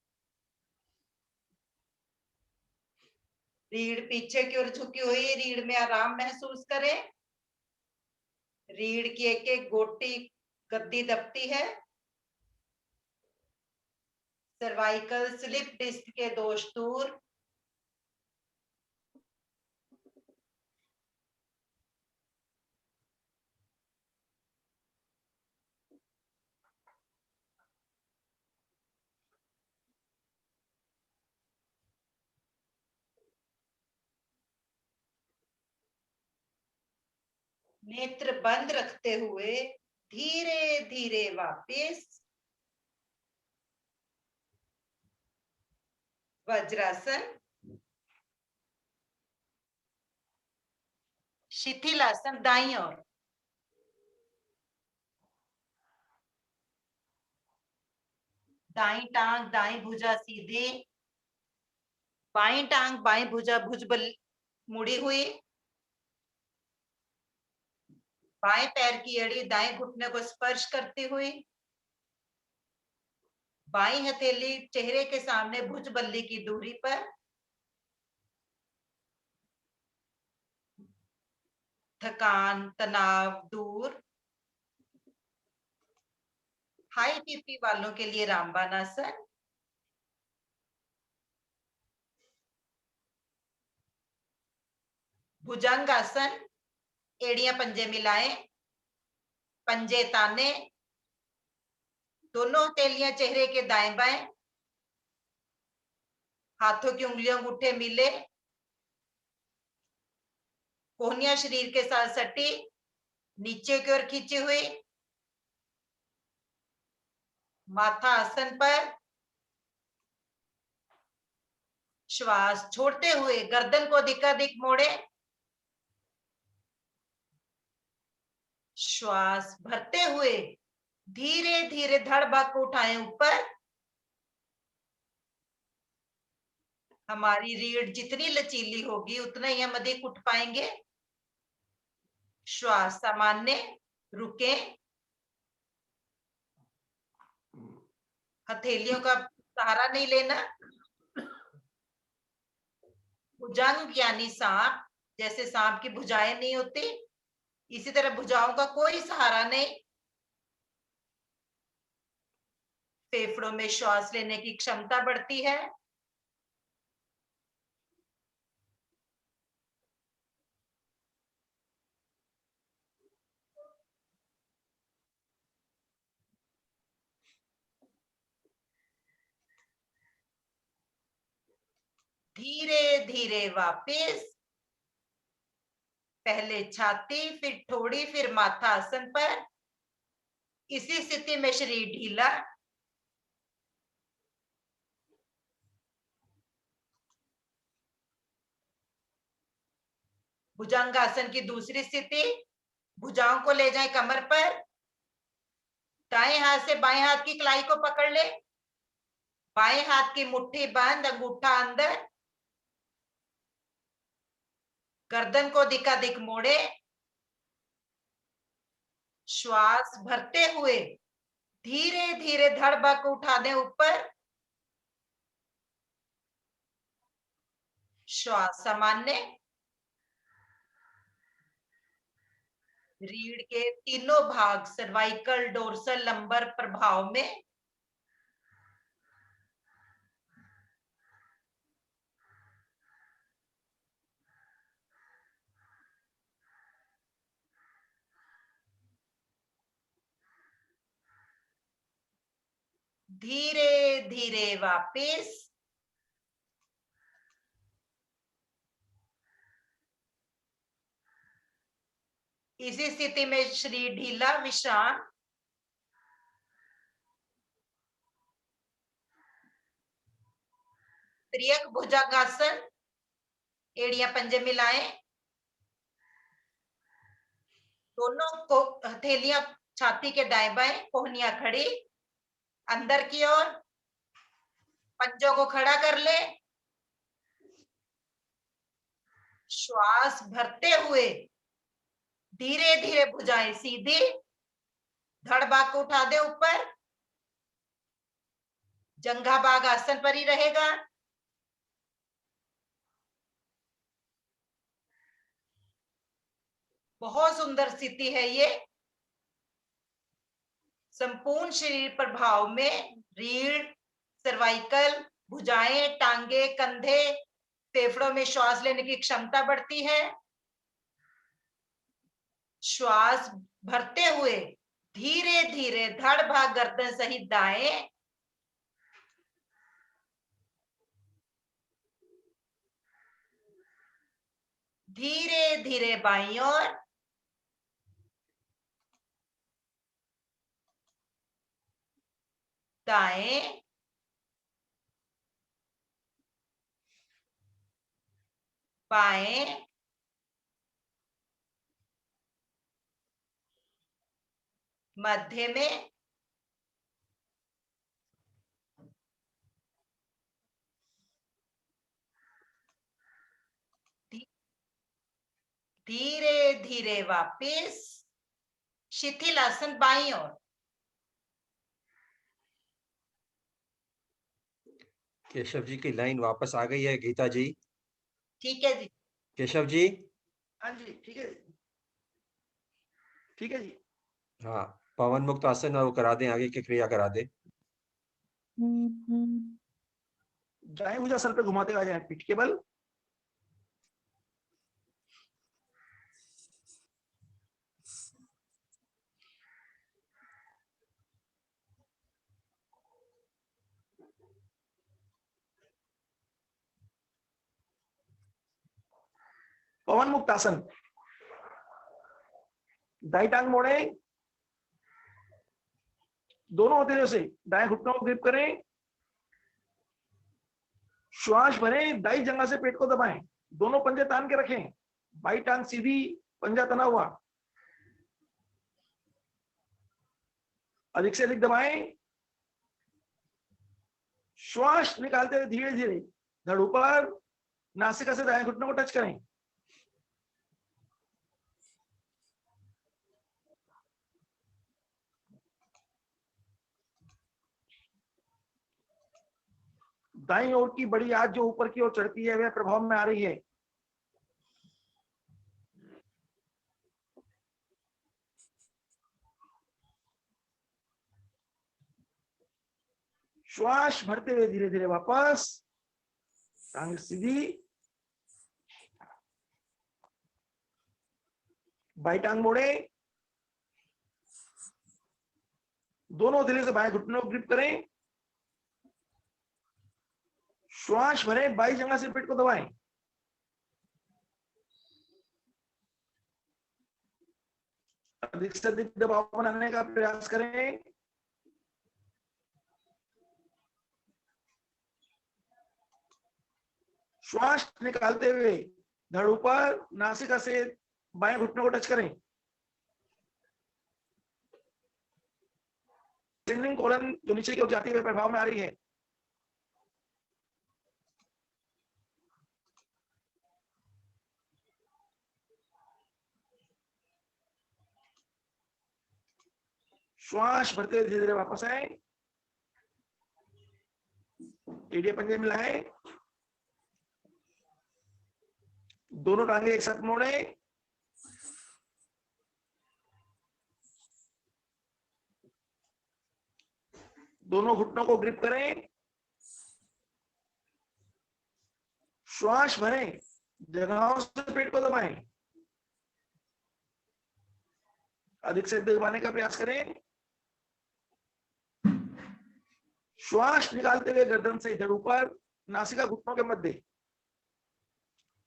रीढ़ पीछे की ओर झुकी हुई, रीढ़ में आराम महसूस करें। रीढ़ की एक एक गोटी गद्दी दबती है। सर्वाइकल स्लिप डिस्क के दोष दूर। नेत्र बंद रखते हुए धीरे धीरे वापस वज्रासन, शिथिलासन दाईं ओर। दाईं टांग दाईं भुजा सीधी, बाईं टांग बाईं भुजा भुजबल मुड़ी हुई, बाएं पैर की एड़ी दाएं घुटने को स्पर्श करती हुई, बाईं हथेली चेहरे के सामने भुज बल्ली की दूरी पर। थकान तनाव दूर। हाई बीपी वालों के लिए रामबाण आसन। भुजंग आसन, एड़ियां पंजे मिलाएं, पंजे ताने, दोनों हथेलियां चेहरे के दाएं बाएं, हाथों की उंगलियों अंगूठे मिले, कोहनियां शरीर के साथ सटी, नीचे की ओर खींची हुई। माथा आसन पर। श्वास छोड़ते हुए गर्दन को अधिकाधिक मोड़े। श्वास भरते हुए धीरे धीरे धड़ भाग को उठाएं ऊपर। हमारी रीढ़ जितनी लचीली होगी उतना ही हम अधिक उठ पाएंगे। श्वास सामान्य, रुके। हथेलियों का सहारा नहीं लेना। भुजंग यानी सांप, जैसे सांप की भुजाएं नहीं होती, इसी तरह भुजाओं का कोई सहारा नहीं। फेफड़ों में श्वास लेने की क्षमता बढ़ती है। धीरे धीरे वापस, पहले छाती फिर ठोड़ी फिर माथा आसन पर। इसी स्थिति में शरीर ढीला। भुजंगासन की दूसरी स्थिति, भुजाओं को ले जाएं कमर पर। दाएं हाथ से बाएं हाथ की कलाई को पकड़ ले। बाएं हाथ की मुट्ठी बंद, अंगूठा अंदर। गर्दन को अधिकाधिक मोड़े। श्वास भरते हुए धीरे धीरे धड़ भाग को उठा दें ऊपर। श्वास सामान्य। रीढ़ के तीनों भाग सर्वाइकल डोर्सल लंबर प्रभाव में। धीरे धीरे वापिस। इसी स्थिति में शरीर ढीला विश्राम। त्रियक भुजंगासन, एड़ियां पंजे मिलाएं, दोनों को हथेलियां छाती के दाएं बाएं, कोहनियां खड़ी अंदर की ओर, पंजों को खड़ा कर ले। श्वास भरते हुए धीरे धीरे भुजाएं सीधी, धड़ भाग को उठा दे ऊपर। जंघा भाग आसन पर ही रहेगा। बहुत सुंदर स्थिति है ये। संपूर्ण शरीर प्रभाव में रीढ़, सर्वाइकल, भुजाएं, टांगे, कंधे, फेफड़ों में श्वास लेने की क्षमता बढ़ती है। श्वास भरते हुए धीरे धीरे धड़ भाग गर्दन सहित दाएं, धीरे धीरे बाईं ओर, दाएं, बाएं, मध्य में, धीरे धीरे वापिस शिथिल आसन बाईं ओर। केशव जी की लाइन वापस आ गई है गीता जी। ठीक है जी। केशव जी। हाँ जी, ठीक है, ठीक है जी। हाँ, पवन मुक्त आसन और वो करा दें, आगे की क्रिया करा दें। दाएं भुजा सर पे घुमाते हुए आ जाए, पीठ के बल। पवन मुक्त आसन। दाई टांग मोड़े, दोनों हथेलियों से दाएं घुटनों को ग्रिप करें। श्वास भरें, दाई जंघा से पेट को दबाएं, दोनों पंजे तान के रखें, बाई टांग सीधी, पंजा तना हुआ। अधिक से अधिक दबाएं। श्वास निकालते हुए धीरे धीरे धड़ ऊपर, नासिका से दाएं घुटनों को टच करें। दाईं ओर की बड़ी आंत जो ऊपर की ओर चढ़ती है वह प्रभाव में आ रही है। श्वास भरते हुए धीरे धीरे वापस, टांग सीधी, बाई टांग मोड़े, दोनों हथेलियों से बाएं घुटनों को ग्रिप करें। श्वास भरें, बाई जंघा से पेट को दबाएं। अधिक से अधिक दबाव बनाने का प्रयास करें। श्वास निकालते हुए धड़ ऊपर, नासिका से बाएं घुटनों को टच करें। स्टैंडिंग कॉलम जो नीचे की ओर जाती हुई प्रभाव में आ रही है। श्वास भरते धीरे धीरे वापस आए, एड़ियां पंजे मिलाएं, दोनों टांगे एक साथ मोड़े, दोनों घुटनों को ग्रिप करें। श्वास भरें, जगहों से पेट को दबाएं, अधिक से अधिक दबाने का प्रयास करें। श्वास निकालते हुए गर्दन से इधर ऊपर, नासिका घुटनों के मध्य,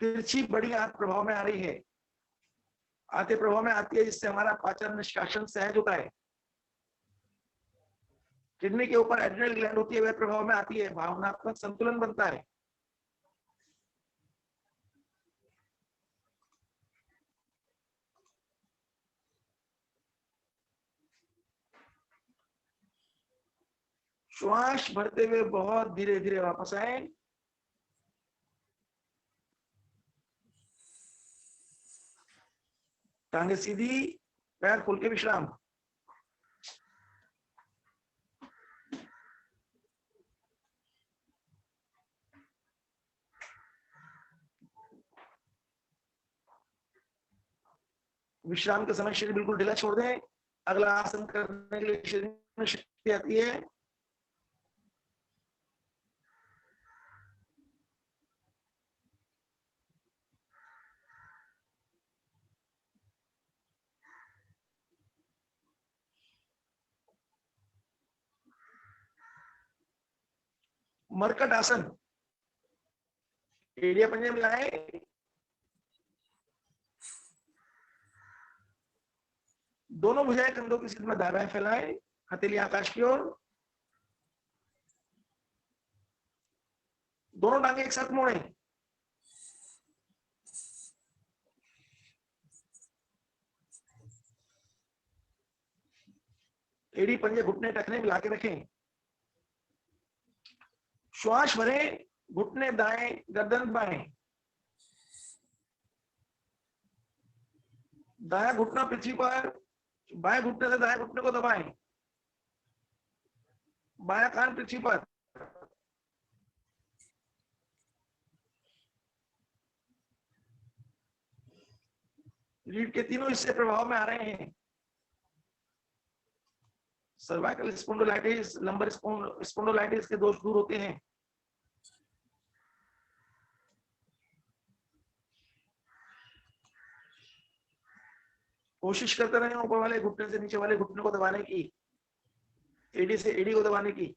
तिरछी बड़ी आंख प्रभाव में आ रही है, आते प्रभाव में आती है, जिससे हमारा पाचन निष्कासन सहज होता है। किडनी के ऊपर एड्रिनल ग्लैंड होती है, वह प्रभाव में आती है, भावनात्मक संतुलन बनता है। श्वास भरते हुए बहुत धीरे धीरे वापस आए। टांगे सीधी, पैर खोल के विश्राम। विश्राम के समय शरीर बिल्कुल ढीला छोड़ दें। अगला आसन करने के लिए शरीर में शक्ति आती है। मरकट आसन, एड़िया पंजे मिलाएं, दोनों भुजाएं कंधों की सीध में दाएं बाएं फैलाएं, हथेली आकाश की ओर, दोनों टांगे एक साथ मोड़ें। एड़ी पंजे घुटने टखने मिला के रखें। श्वास भरें, घुटने दाएं, गर्दन बाएं, दायां घुटना पृथ्वी पर, बाएं घुटने से दाएं घुटने को दबाएं, बायां कान पृथ्वी पर। रीढ़ के तीनों हिस्से प्रभाव में आ रहे हैं। सर्वाइकल स्पॉन्डिलाइटिस, लंबर स्पॉन्डिलाइटिस के दोष दूर होते हैं। कोशिश करते रहे ऊपर वाले घुटने से नीचे वाले घुटने को दबाने की, एडी से एडी को दबाने की।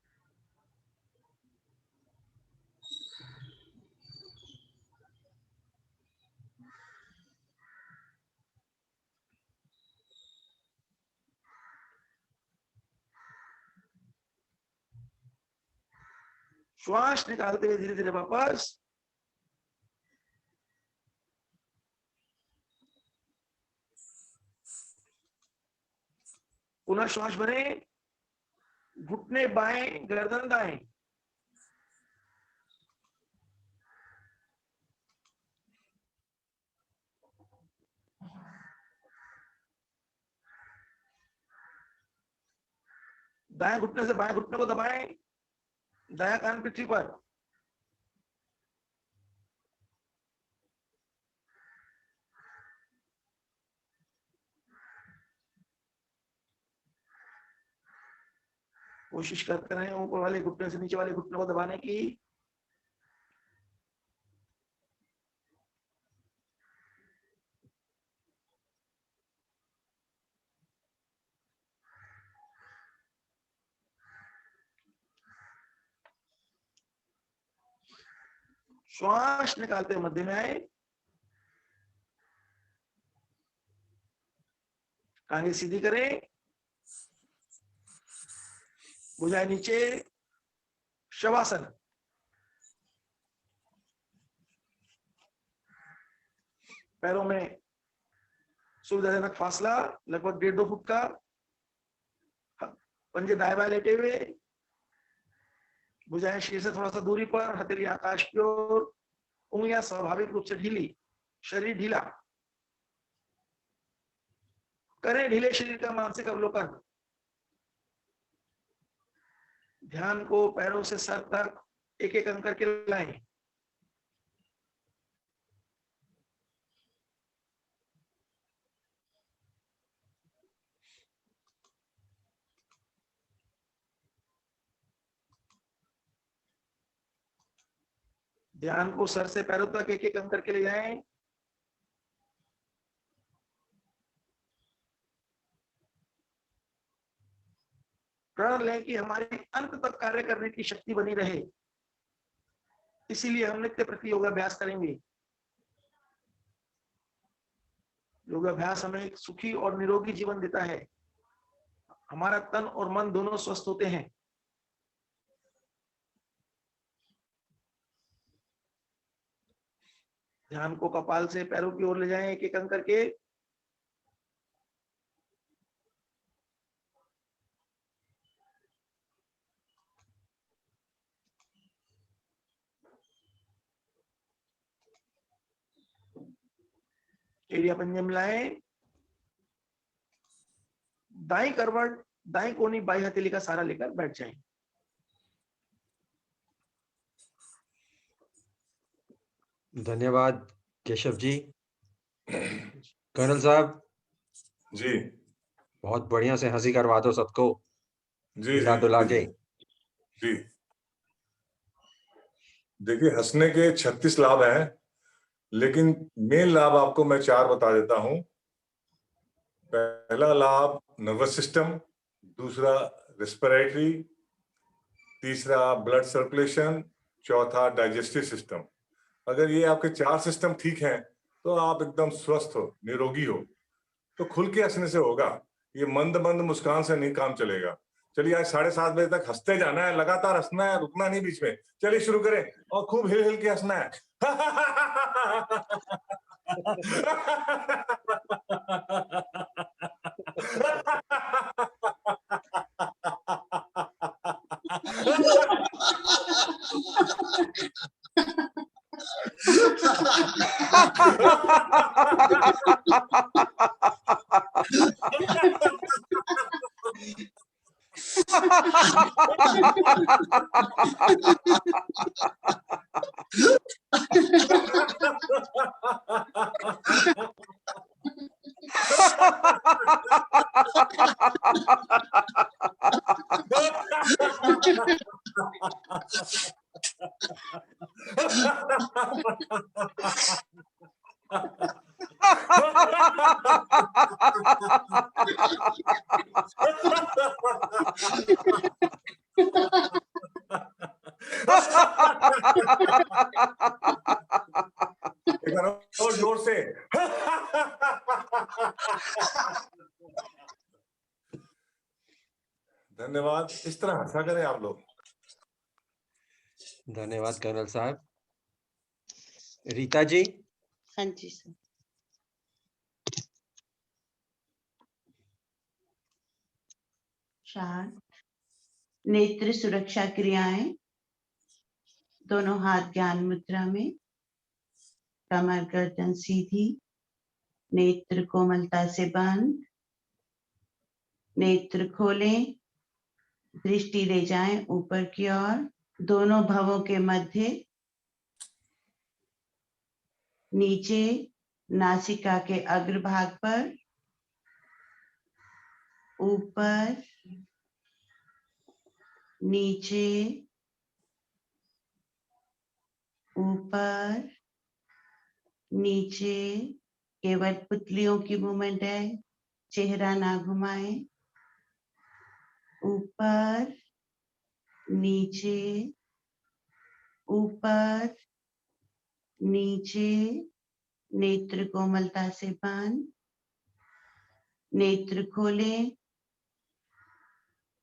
श्वास निकालते हुए धीरे धीरे वापस। पुनः श्वास भरें, घुटने बाएं, गर्दन दाएं, दाएं घुटने से बाएं घुटने को दबाएं, दायां कान पृथ्वी पर। कोशिश करते रहे ऊपर वाले घुटने से नीचे वाले घुटने को दबाने की। श्वास निकालते मध्य में आए, टांगे सीधी करें, भुजाएं नीचे, शवासन। पैरों में सुविधाजनक फासला लगभग 1.5-2 फुट का। पंजे दाएं बाएं लेटे हुए, भुजाएं शीर से थोड़ा सा दूरी पर, हथेली आकाश की ओर, उंगलियां स्वाभाविक रूप से ढीली, शरीर ढीला। करें ढीले शरीर का मानसिक अवलोकन। ध्यान को पैरों से सर तक एक एक अंक करके लाएं। ध्यान को सर से पैरों तक एक एक अंक करके ले जाएं। प्रण लें कि हमारी अंत तक कार्य करने की शक्ति बनी रहे। इसीलिए हम नित्य प्रति योगाभ्यास करेंगे। योगाभ्यास हमें एक सुखी और निरोगी जीवन देता है। हमारा तन और मन दोनों स्वस्थ होते हैं। ध्यान को कपाल से पैरों की ओर ले जाएं, एक एक करके। एड़िया पंजे मिलाएं। दाई करवट, दाई कोनी बाई हथेली का सहारा लेकर बैठ जाएं। धन्यवाद केशव जी। कर्नल साहब जी बहुत बढ़िया से हंसी करवा दो सबको जी हिला डुला के। जी देखिए, हंसने के 36 लाभ हैं, लेकिन मेन लाभ आपको मैं 4 बता देता हूं। पहला लाभ नर्वस सिस्टम, दूसरा रेस्पिरेटरी, तीसरा ब्लड सर्कुलेशन, चौथा डाइजेस्टिव सिस्टम। अगर ये आपके 4 सिस्टम ठीक हैं तो आप एकदम स्वस्थ हो, निरोगी हो। तो खुल के हंसने से होगा, ये मंद मंद मुस्कान से नहीं काम चलेगा। चलिए आज 7:30 बजे तक हंसते जाना है, लगातार हंसना है, रुकना नहीं बीच में। चलिए शुरू करें और खूब हिल हिल के हंसना है। और जोर से। धन्यवाद। इस तरह हंसा करें आप लोग। धन्यवाद कर्नल साहब। रीता जी। हाँ जी सर। शांत, नेत्र सुरक्षा क्रियाएं, दोनों हाथ ज्ञान मुद्रा में, कमर गर्दन सीधी, नेत्र कोमलता से बंद, नेत्र खोलें, दृष्टि ले जाएं ऊपर की ओर, दोनों भवों के मध्य, नीचे नासिका के अग्रभाग पर, ऊपर, नीचे, ऊपर, नीचे। केवल पुतलियों की मूवमेंट है, चेहरा ना घुमाएं। ऊपर, नीचे, ऊपर, नीचे, नेत्र कोमलता से बंद, नेत्र खोलें,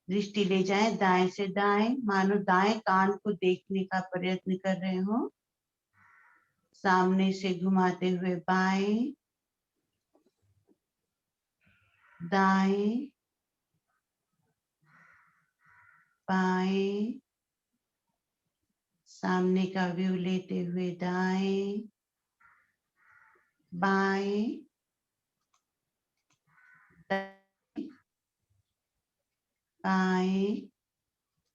दृष्टि ले जाएं दाएं से दाएं, मानो दाएं कान को देखने का प्रयत्न कर रहे हो। सामने से घुमाते हुए बाएं, दाएं, बाएं, सामने का व्यू लेते हुए दाएं, बाएं, बाएं,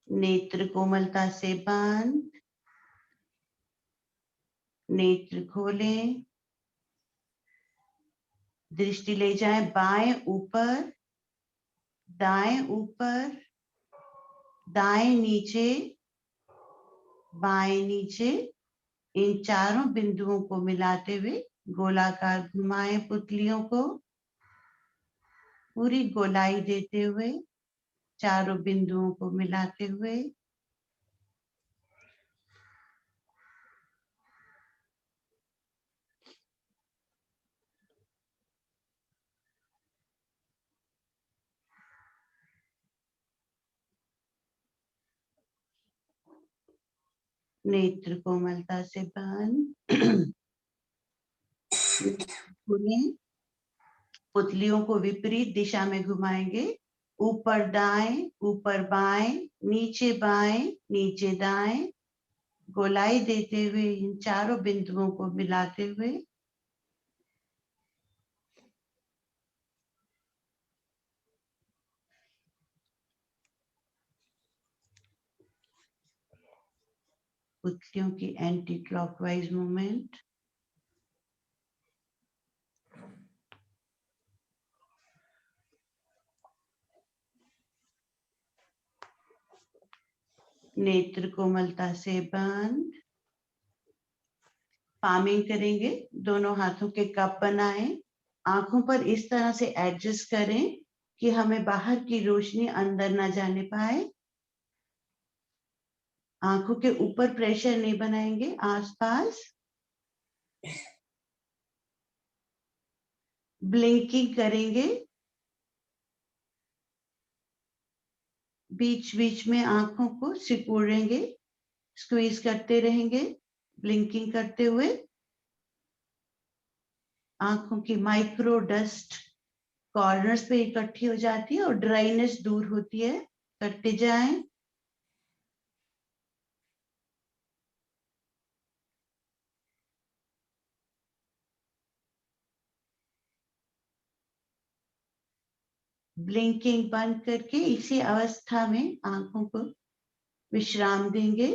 नेत्र कोमलता से बंद, नेत्र खोलें, दृष्टि ले जाएं बाएं ऊपर, दाएं ऊपर, दाएं नीचे, बाएं नीचे। इन चारों बिंदुओं को मिलाते हुए गोलाकार घुमाएं पुतलियों को, पूरी गोलाई देते हुए चारों बिंदुओं को मिलाते हुए नेत्र कोमलता से बंद। पुतलियों को विपरीत दिशा में घुमाएंगे, ऊपर दाएं, ऊपर बाएं, नीचे बाएं, नीचे दाएं, गोलाई देते हुए इन चारों बिंदुओं को मिलाते हुए पुतलियों की एंटी क्लॉकवाइज मूवमेंट। नेत्र कोमलता से बंद। पामिंग करेंगे, दोनों हाथों के कप बनाएं, आंखों पर इस तरह से एडजस्ट करें कि हमें बाहर की रोशनी अंदर ना जाने पाए। आंखों के ऊपर प्रेशर नहीं बनाएंगे, आसपास। ब्लिंकिंग करेंगे, बीच बीच में आंखों को सिकुड़ेंगे, स्क्वीज करते रहेंगे, ब्लिंकिंग करते हुए। आंखों की माइक्रो डस्ट कॉर्नर्स पे इकट्ठी हो जाती है और ड्राइनेस दूर होती है, करते जाएं। ब्लिंकिंग बंद करके इसी अवस्था में आंखों को विश्राम देंगे।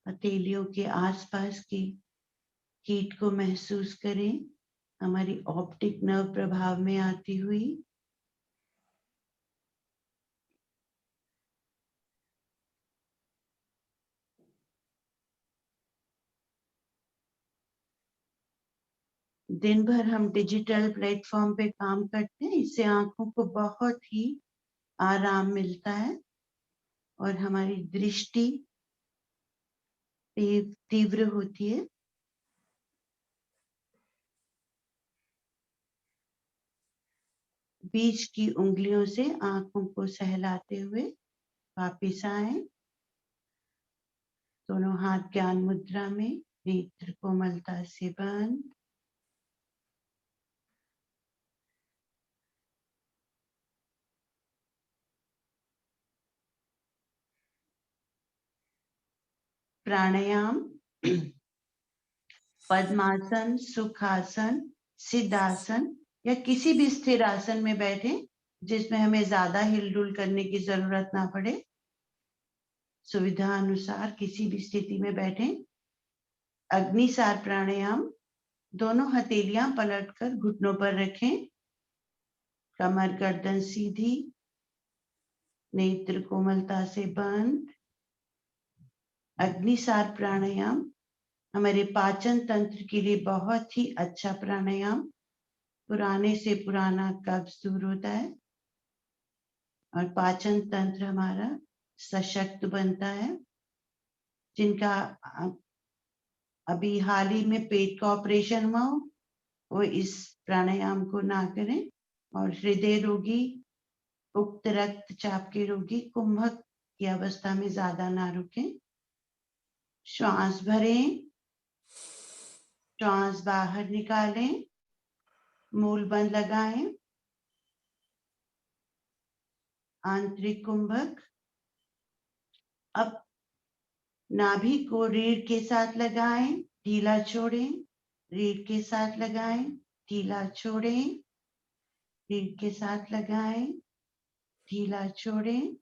हथेलियों के आसपास की हीट को महसूस करें, हमारी ऑप्टिक नर्व प्रभाव में आती हुई। दिन भर हम डिजिटल प्लेटफॉर्म पे काम करते हैं, इससे आंखों को बहुत ही आराम मिलता है और हमारी दृष्टि तीव्र होती है। बीच की उंगलियों से आंखों को सहलाते हुए वापिस आए। दोनों हाथ ज्ञान मुद्रा में, नेत्र कोमलता से बंद। प्राणायाम, पद्मासन, सुखासन, सिद्धासन या किसी भी स्थिर आसन में बैठे जिसमें हमें ज्यादा हिलडुल करने की जरूरत ना पड़े। सुविधा अनुसार किसी भी स्थिति में बैठे। अग्निसार प्राणायाम, दोनों हथेलियां पलटकर घुटनों पर रखें, कमर गर्दन सीधी, नेत्र कोमलता से बंद। अग्निसार प्राणायाम हमारे पाचन तंत्र के लिए बहुत ही अच्छा प्राणायाम, पुराने से पुराना कब्ज दूर होता है और पाचन तंत्र हमारा सशक्त बनता है। जिनका अभी हाल ही में पेट का ऑपरेशन हुआ हो वो इस प्राणायाम को ना करें, और हृदय रोगी, उक्त रक्तचाप के रोगी कुंभक की अवस्था में ज्यादा ना रुकें। श्वास भरें, श्वास बाहर निकालें, मूल बंद लगाएं। आंतरिक कुंभक। अब नाभि को रीढ़ के साथ लगाएं, ढीला छोड़ें, रीढ़ के साथ लगाएं, ढीला छोड़ें, रीढ़ के साथ लगाएं, ढीला छोड़ें।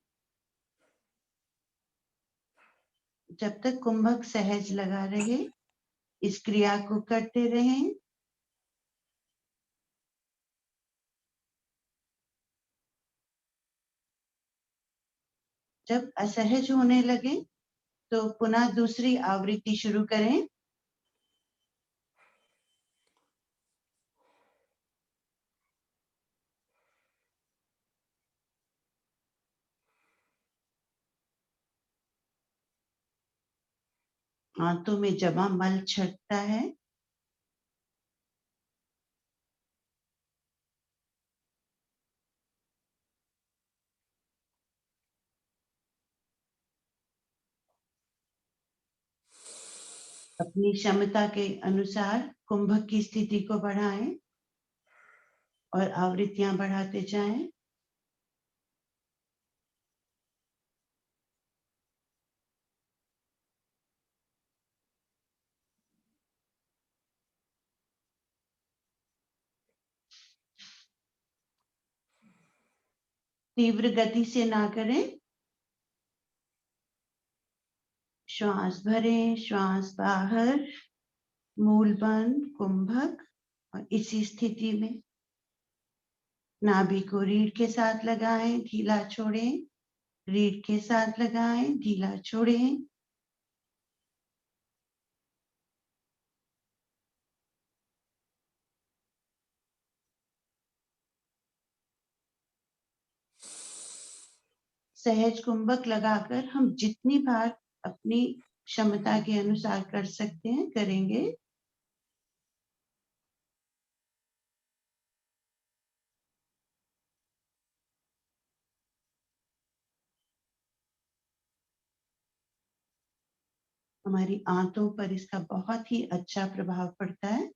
जब तक कुंभक सहज लगा रहे इस क्रिया को करते रहें। जब असहज होने लगे तो पुनः दूसरी आवृत्ति शुरू करें। आंतों में जमा मल छटता है। अपनी क्षमता के अनुसार कुंभक की स्थिति को बढ़ाएं और आवृत्तियां बढ़ाते जाएं। तीव्र गति से ना करें। श्वास भरें, श्वास बाहर, मूल बंद, कुंभक, और इसी स्थिति में नाभि को रीढ़ के साथ लगाएं, ढीला छोड़ें, रीढ़ के साथ लगाएं, ढीला छोड़ें। सहज कुंभक लगाकर हम जितनी बार अपनी क्षमता के अनुसार कर सकते हैं करेंगे। हमारी आंतों पर इसका बहुत ही अच्छा प्रभाव पड़ता है।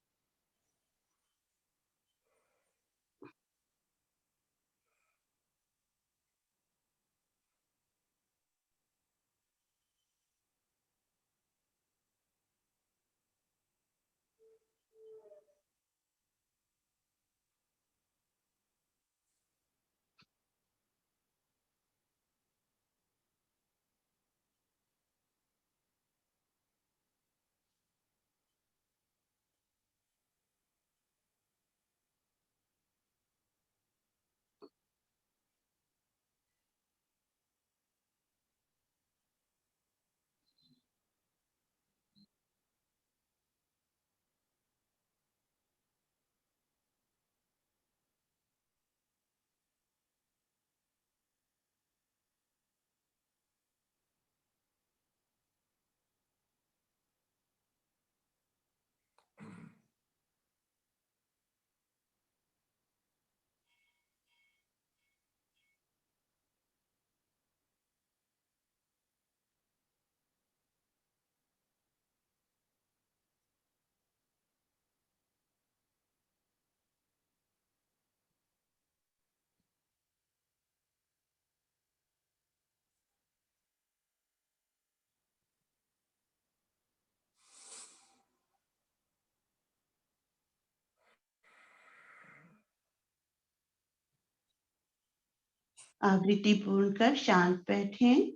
आवृत्ति पूर्ण कर शांत बैठें।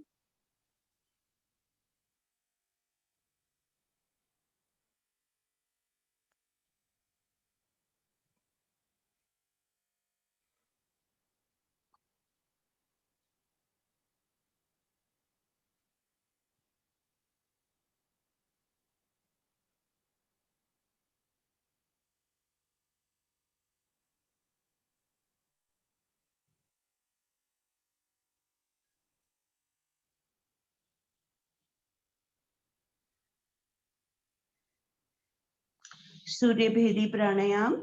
सूर्य भेदी प्राणायाम।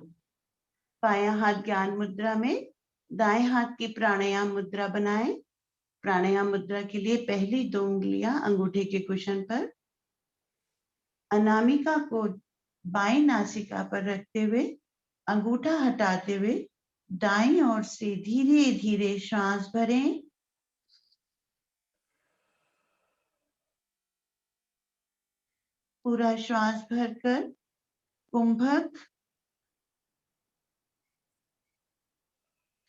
बायां हाथ ज्ञान मुद्रा में, दाएं हाथ की प्राणायाम मुद्रा बनाएं। प्राणायाम मुद्रा के लिए पहली 2 उंगलियां अंगूठे के कुशन पर, अनामिका को बाएं नासिका पर रखते हुए अंगूठा हटाते हुए दाईं ओर से धीरे धीरे श्वास भरें। पूरा श्वास भरकर कुंभक,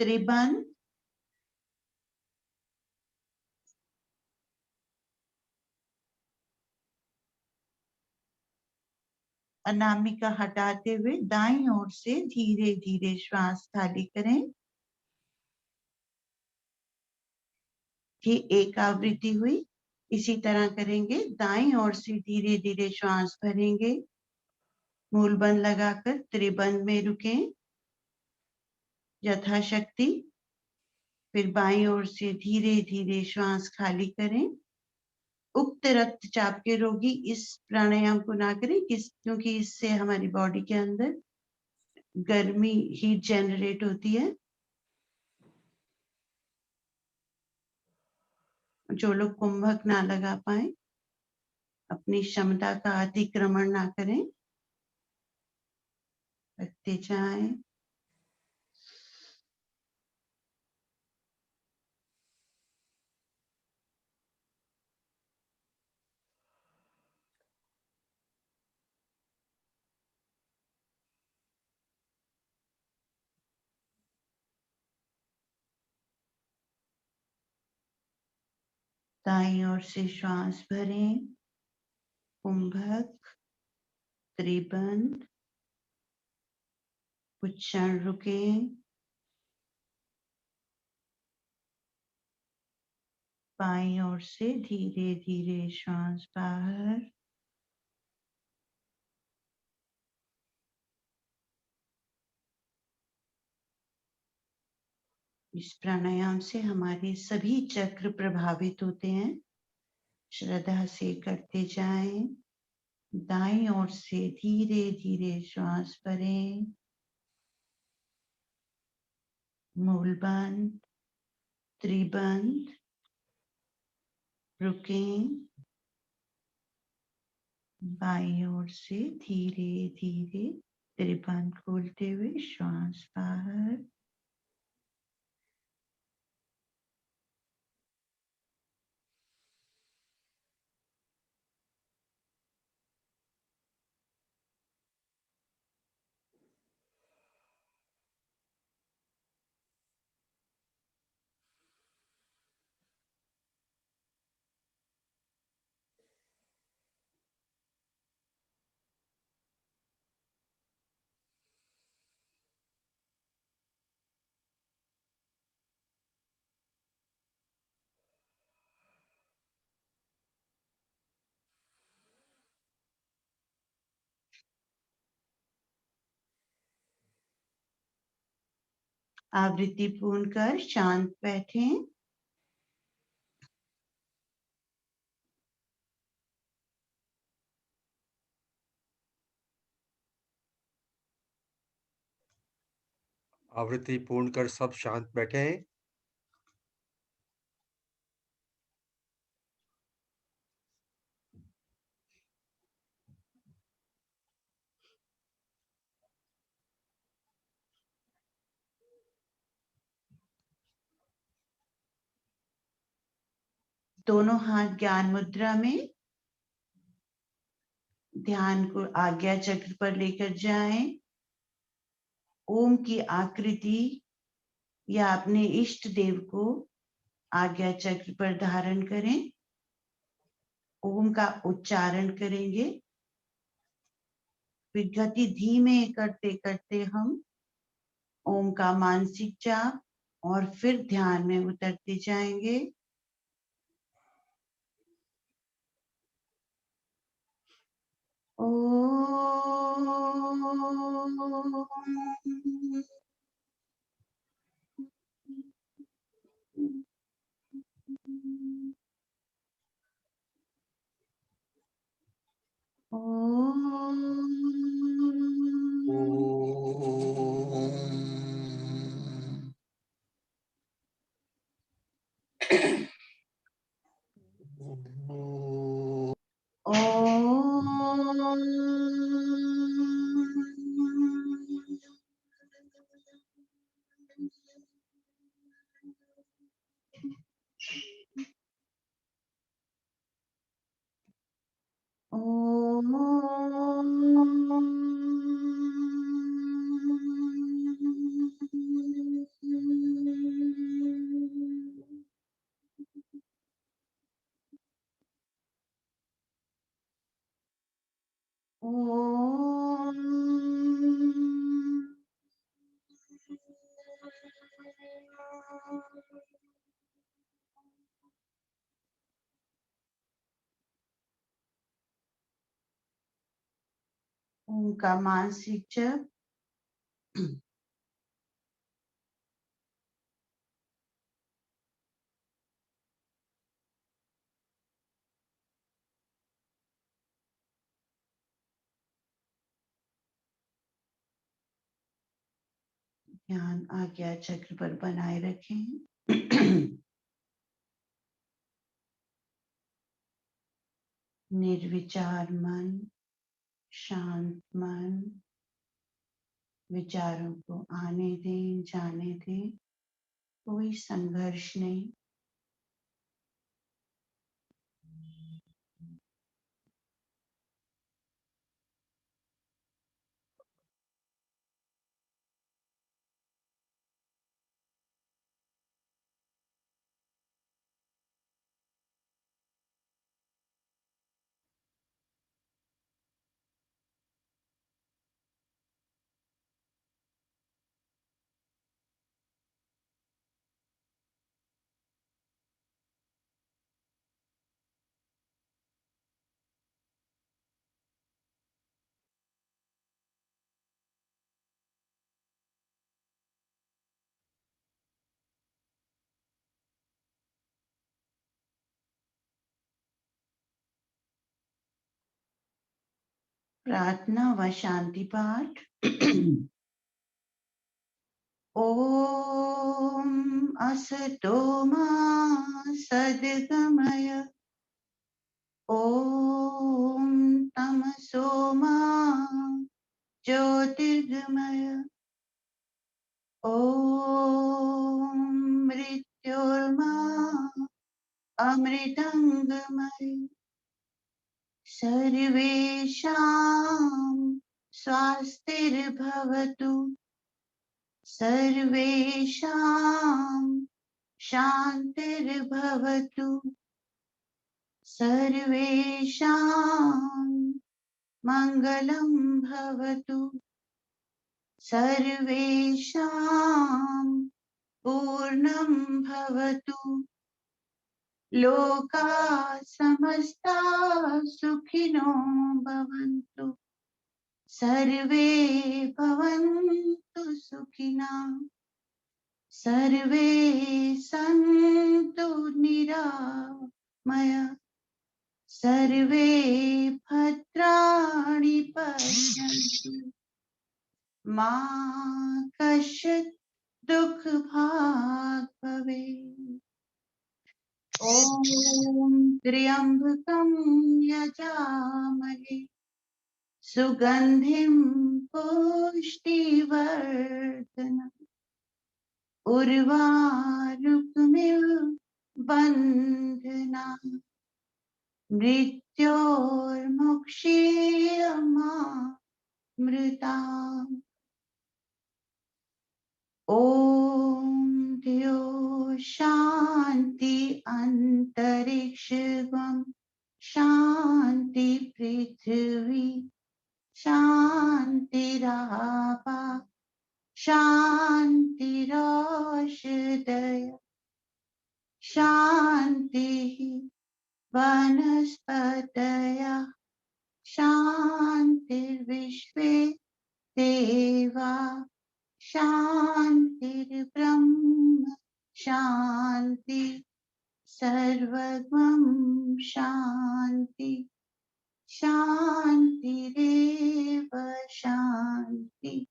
त्रिबंध, अनामिका हटाते हुए दाईं ओर से धीरे धीरे श्वास खाली करें। ये एक आवृत्ति हुई। इसी तरह करेंगे। दाईं ओर से धीरे धीरे श्वास भरेंगे, मूल बंद लगाकर त्रिबंध में रुकें यथाशक्ति। फिर बाईं ओर से धीरे धीरे श्वास खाली करें उक्त रक्तचाप के रोगी इस प्राणायाम को ना करें, क्योंकि इससे हमारी बॉडी के अंदर गर्मी, हीट जनरेट होती है। जो लोग कुंभक ना लगा पाए, अपनी क्षमता का अतिक्रमण ना करें, रखते जाएं। दाईं ओर से श्वास भरें, कुंभक, त्रिबंध, कुछ क्षण रुकें, बाईं ओर से धीरे धीरे श्वास बाहर, इस प्राणायाम से हमारे सभी चक्र प्रभावित होते हैं। श्रद्धा से करते जाएं। दाईं ओर से धीरे धीरे श्वास भरें, मूलबंध, त्रिबंध, रुकें, बाईं ओर से धीरे धीरे त्रिबंध खोलते हुए श्वास बाहर, आवृत्ति पूर्ण कर शांत बैठें। आवृत्ति पूर्ण कर सब शांत बैठे हैं। दोनों हाथ ज्ञान मुद्रा में, ध्यान को आज्ञा चक्र पर लेकर जाएं। ओम की आकृति या अपने इष्ट देव को आज्ञा चक्र पर धारण करें। ओम का उच्चारण करेंगे, फिर गति धीमे करते करते हम ओम का मानसिक जाप और फिर ध्यान में उतरते जाएंगे। ओम का मानसिक जप। ध्यान आज्ञा चक्र पर बनाए रखें। निर्विचार मन, शांत मन, विचारों को आने दें, जाने दें, कोई संघर्ष नहीं। प्रार्थना व शांति पाठ। ओम असतो मा सद्गमय, ओम तमसो मा ज्योतिर्गमय, ओम मृत्योर्मा अमृतंगमय। सर्वेषां स्वास्तिर्भवतु, सर्वेषां शान्तिर्भवतु, सर्वेषां मङ्गलं भवतु, सर्वेषां पूर्णं भवतु, लोका समस्ता सुखिनो भवन्तु, सर्वे भवन्तु सुखिनः, सर्वे सन्तु निरामया, सर्वे भद्राणि पश्यन्तु, मा कश्चित् दुःखभाग् भवेत्। ॐ त्र्यम्बकं यजामहे सुगन्धिं पुष्टिवर्धनम्, उर्वारुकमिव बन्धनान्, मृत्योर्मुक्षीयमामृताम्। ॐ द्यो शान्ति अन्तरिक्षं, शान्ति पृथिवी, शान्तिरापः, शान्तिरोषधय, शान्तिः वनस्पतयः, शान्तिर्विश्वे देवा, शान्तिर्ब्रह्म शान्ति, सर्वगं शान्ति, शान्तिरेव शान्ति,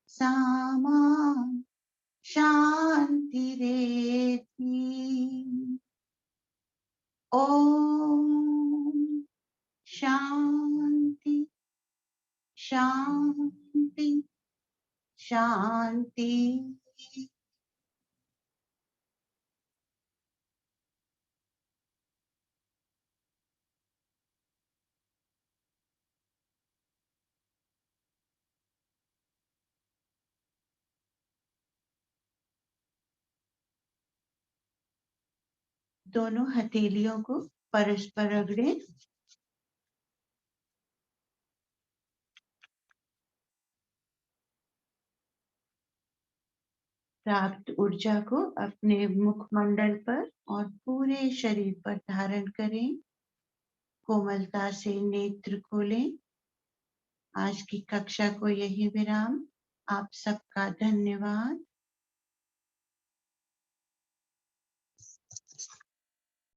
सामा शान्तिरेधि। ॐ शान्ति शान्ति शान्ति। दोनों हथेलियों को परस्पर रगड़ें। प्राप्त ऊर्जा को अपने मुखमंडल पर और पूरे शरीर पर धारण करें। कोमलता से नेत्र खोलें। आज की कक्षा को यही विराम। आप सबका धन्यवाद।